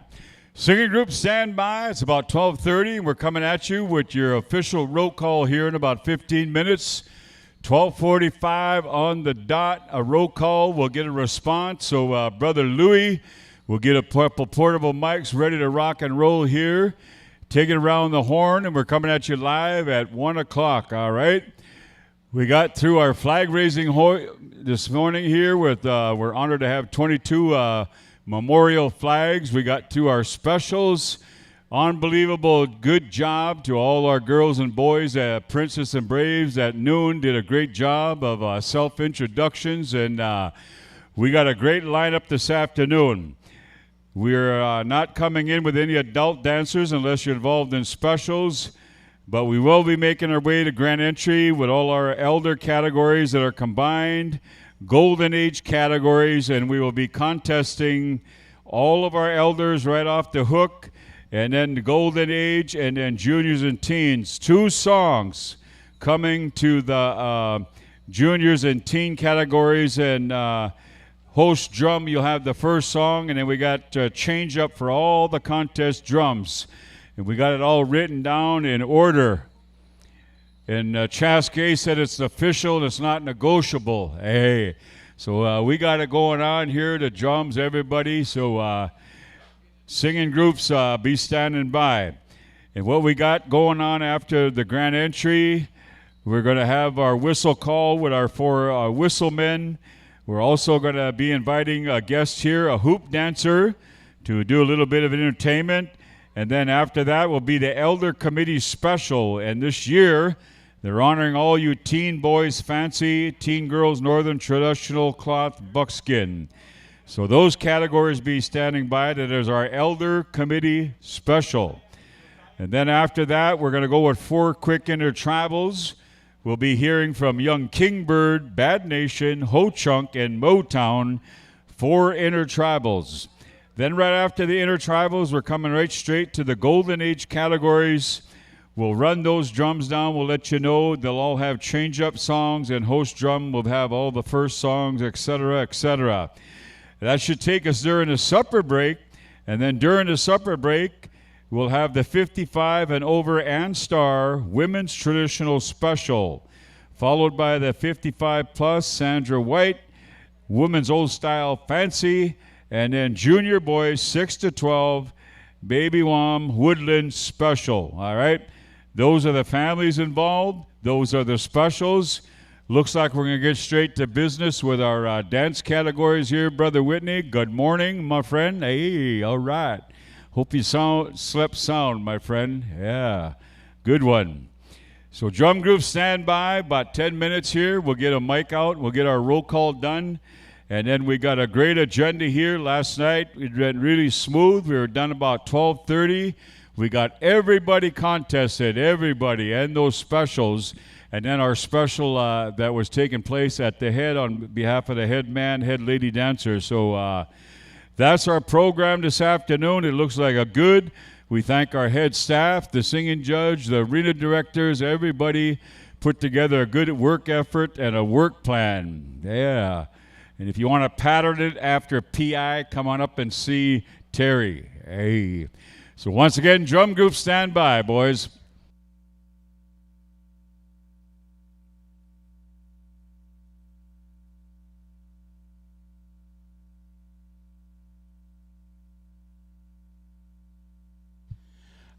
Singing group, stand by. It's about 12:30. We're coming at you with your official roll call here in about 15 minutes. 12:45 on the dot. A roll call. We'll get a response. So, Brother Louie will get a couple portable mics ready to rock and roll here. Take it around the horn, and we're coming at you live at 1 o'clock. All right. We got through our flag raising this morning here with we're honored to have 22 memorial flags. We got through our specials. Unbelievable good job to all our girls and boys at Princess and Braves at noon. Did a great job of self-introductions, and we got a great lineup this afternoon. We're not coming in with any adult dancers unless you're involved in specials. But we will be making our way to Grand Entry with all our elder categories that are combined, Golden Age categories, and we will be contesting all of our elders right off the hook, and then the Golden Age, and then juniors and teens. 2 songs coming to the juniors and teen categories, and host drum, you'll have the first song, and then we got change up for all the contest drums. And we got it all written down in order. And Chaskey said it's official and it's not negotiable. Hey, so we got it going on here, the drums, everybody. So singing groups, be standing by. And what we got going on after the grand entry, we're going to have our whistle call with our 4 whistle men. We're also going to be inviting a guest here, a hoop dancer, to do a little bit of entertainment. And then after that will be the Elder Committee Special. And this year, they're honoring all you teen boys fancy, teen girls Northern traditional cloth buckskin. So those categories be standing by. That is our Elder Committee Special. And then after that, we're going to go with 4 quick intertribals. We'll be hearing from Young Kingbird, Bad Nation, Ho Chunk, and Motown, 4 intertribals. Then right after the intertribals, we're coming right straight to the Golden Age categories. We'll run those drums down. We'll let you know. They'll all have change-up songs, and host drum will have all the first songs, etc., etc. That should take us during the supper break. And then during the supper break, we'll have the 55 and over and star Women's Traditional Special, followed by the 55-plus Sandra White, Women's Old Style Fancy, and then junior boys 6 to 12, Baby Wham Woodland Special. All right, those are the families involved. Those are the specials. Looks like we're going to get straight to business with our dance categories here, Brother Whitney. Good morning, my friend. Hey, all right. Hope you slept sound, my friend. Yeah, good one. So drum group stand by. About 10 minutes here. We'll get a mic out. We'll get our roll call done. And then we got a great agenda here. Last night, it went really smooth. We were done about 12:30. We got everybody contested, everybody, and those specials. And then our special that was taking place at the head on behalf of the head man, head lady dancer. So that's our program this afternoon. It looks like a good. We thank our head staff, the singing judge, the arena directors, everybody put together a good work effort and a work plan. Yeah. And if you want to pattern it after PI, come on up and see Terry. Hey. So once again, drum group stand by, boys.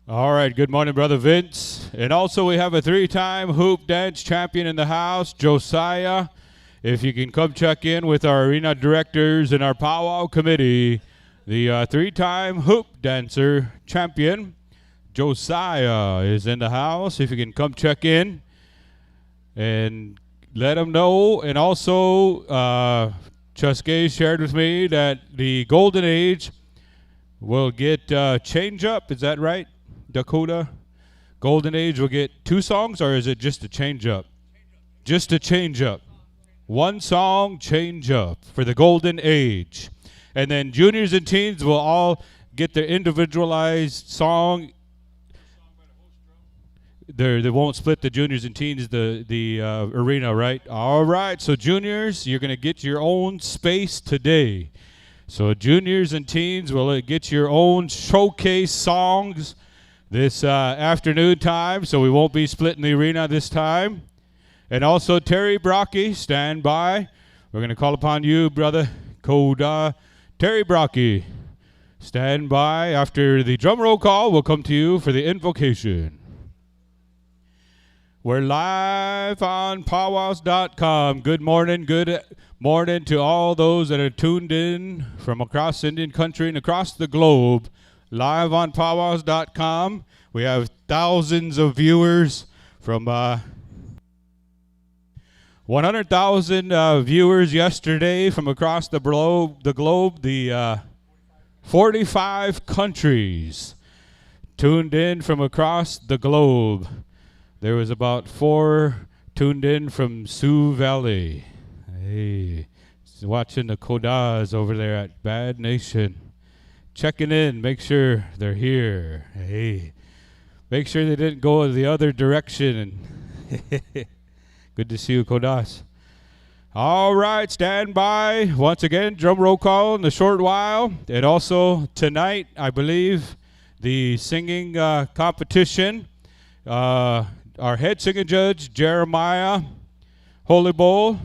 All right, good morning, Brother Vince. And also we have a 3-time hoop dance champion in the house, Josiah. If you can come check in with our arena directors and our powwow committee, the 3-time hoop dancer champion, Josiah, is in the house. If you can come check in and let him know. And also, Chuske shared with me that the Golden Age will get change up. Is that right, Dakota? Golden Age will get 2 songs, or is it just a change up? Just a change up. 1 song change up for the Golden Age. And then juniors and teens will all get their individualized song. they won't split the juniors and teens the arena, right? All right, so juniors, you're going to get your own space today. So juniors and teens will get your own showcase songs this afternoon time, so we won't be splitting the arena this time. And also Terry Brocky, stand by. We're going to call upon you, Brother Coda. Terry Brocky, stand by. After the drum roll call, we'll come to you for the invocation. We're live on PowWows.com. Good morning to all those that are tuned in from across Indian country and across the globe. Live on PowWows.com. We have thousands of viewers from 100,000 viewers yesterday from across the globe, 45 countries tuned in from across the globe. There was about 4 tuned in from Sioux Valley. Hey, watching the Kodas over there at Bad Nation. Checking in, make sure they're here. Hey, make sure they didn't go the other direction. Good to see you, Kodas. All right, stand by. Once again, drum roll call in a short while. And also tonight, I believe, the singing competition. Our head singing judge, Jeremiah Holy Bowl,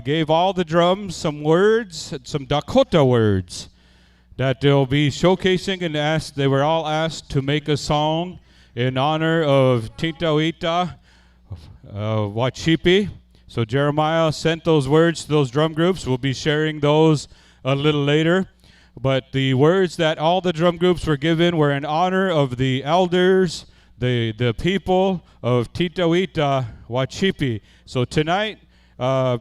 gave all the drums some words, some Dakota words that they'll be showcasing, and they were all asked to make a song in honor of Tinta, Wita, Wacipi. So Jeremiah sent those words to those drum groups. We'll be sharing those a little later. But the words that all the drum groups were given were in honor of the elders, the people of Tinta, Wita, Wacipi. So tonight,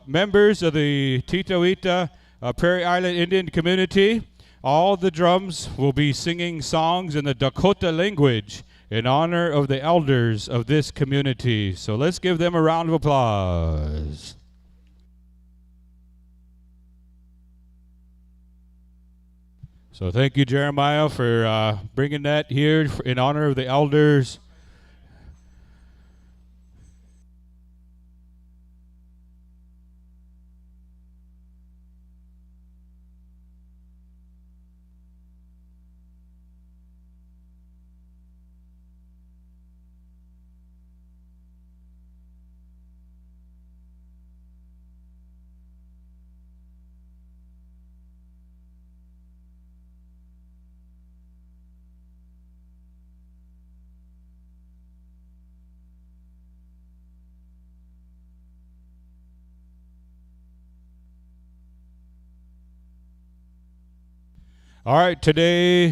members of the Tinta, Wita, Prairie Island Indian community, all the drums will be singing songs in the Dakota language in honor of the elders of this community. So let's give them a round of applause. So thank you, Jeremiah, for bringing that here in honor of the elders. All right, today,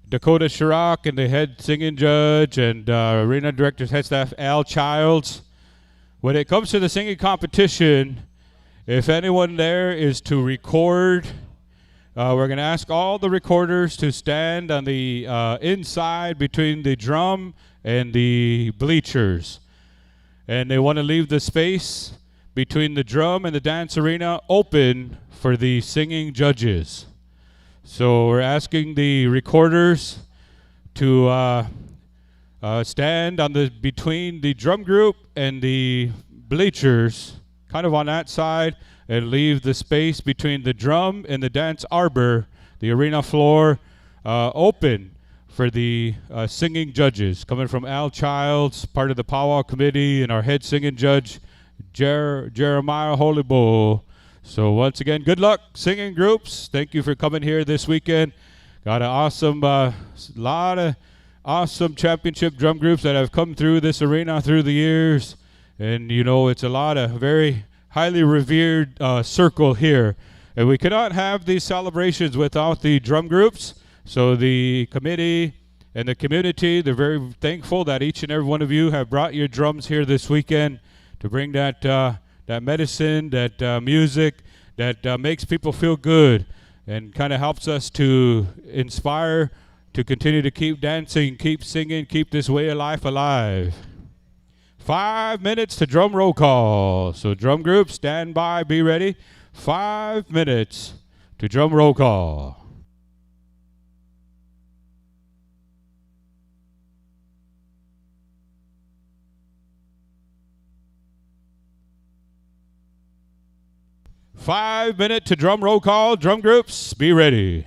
Dakota Chirac and the head singing judge and arena director's head staff, Al Childs. When it comes to the singing competition, if anyone there is to record, we're going to ask all the recorders to stand on the inside between the drum and the bleachers. And they want to leave the space between the drum and the dance arena open for the singing judges. So we're asking the recorders to stand on between the drum group and the bleachers, kind of on that side, and leave the space between the drum and the dance arbor, the arena floor, open for the singing judges. Coming from Al Childs, part of the powwow committee, and our head singing judge, Jeremiah Holy Bowl. So once again, good luck, singing groups. Thank you for coming here this weekend. Got an awesome, lot of awesome championship drum groups that have come through this arena through the years. And, you know, it's a lot of very highly revered circle here. And we cannot have these celebrations without the drum groups. So the committee and the community, they're very thankful that each and every one of you have brought your drums here this weekend to bring that medicine, that music that makes people feel good and kind of helps us to inspire to continue to keep dancing, keep singing, keep this way of life alive. 5 minutes to drum roll call. So drum group, stand by, be ready. 5 minutes to drum roll call. 5 minute to drum roll call. Drum groups, be ready.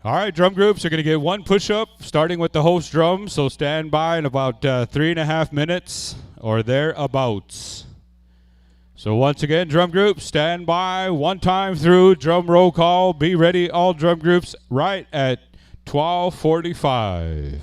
All right, drum groups are going to get one push-up, starting with the host drum, so stand by in about 3.5 minutes or thereabouts. So once again, drum groups, stand by, one time through, drum roll call, be ready, all drum groups, right at 12:45.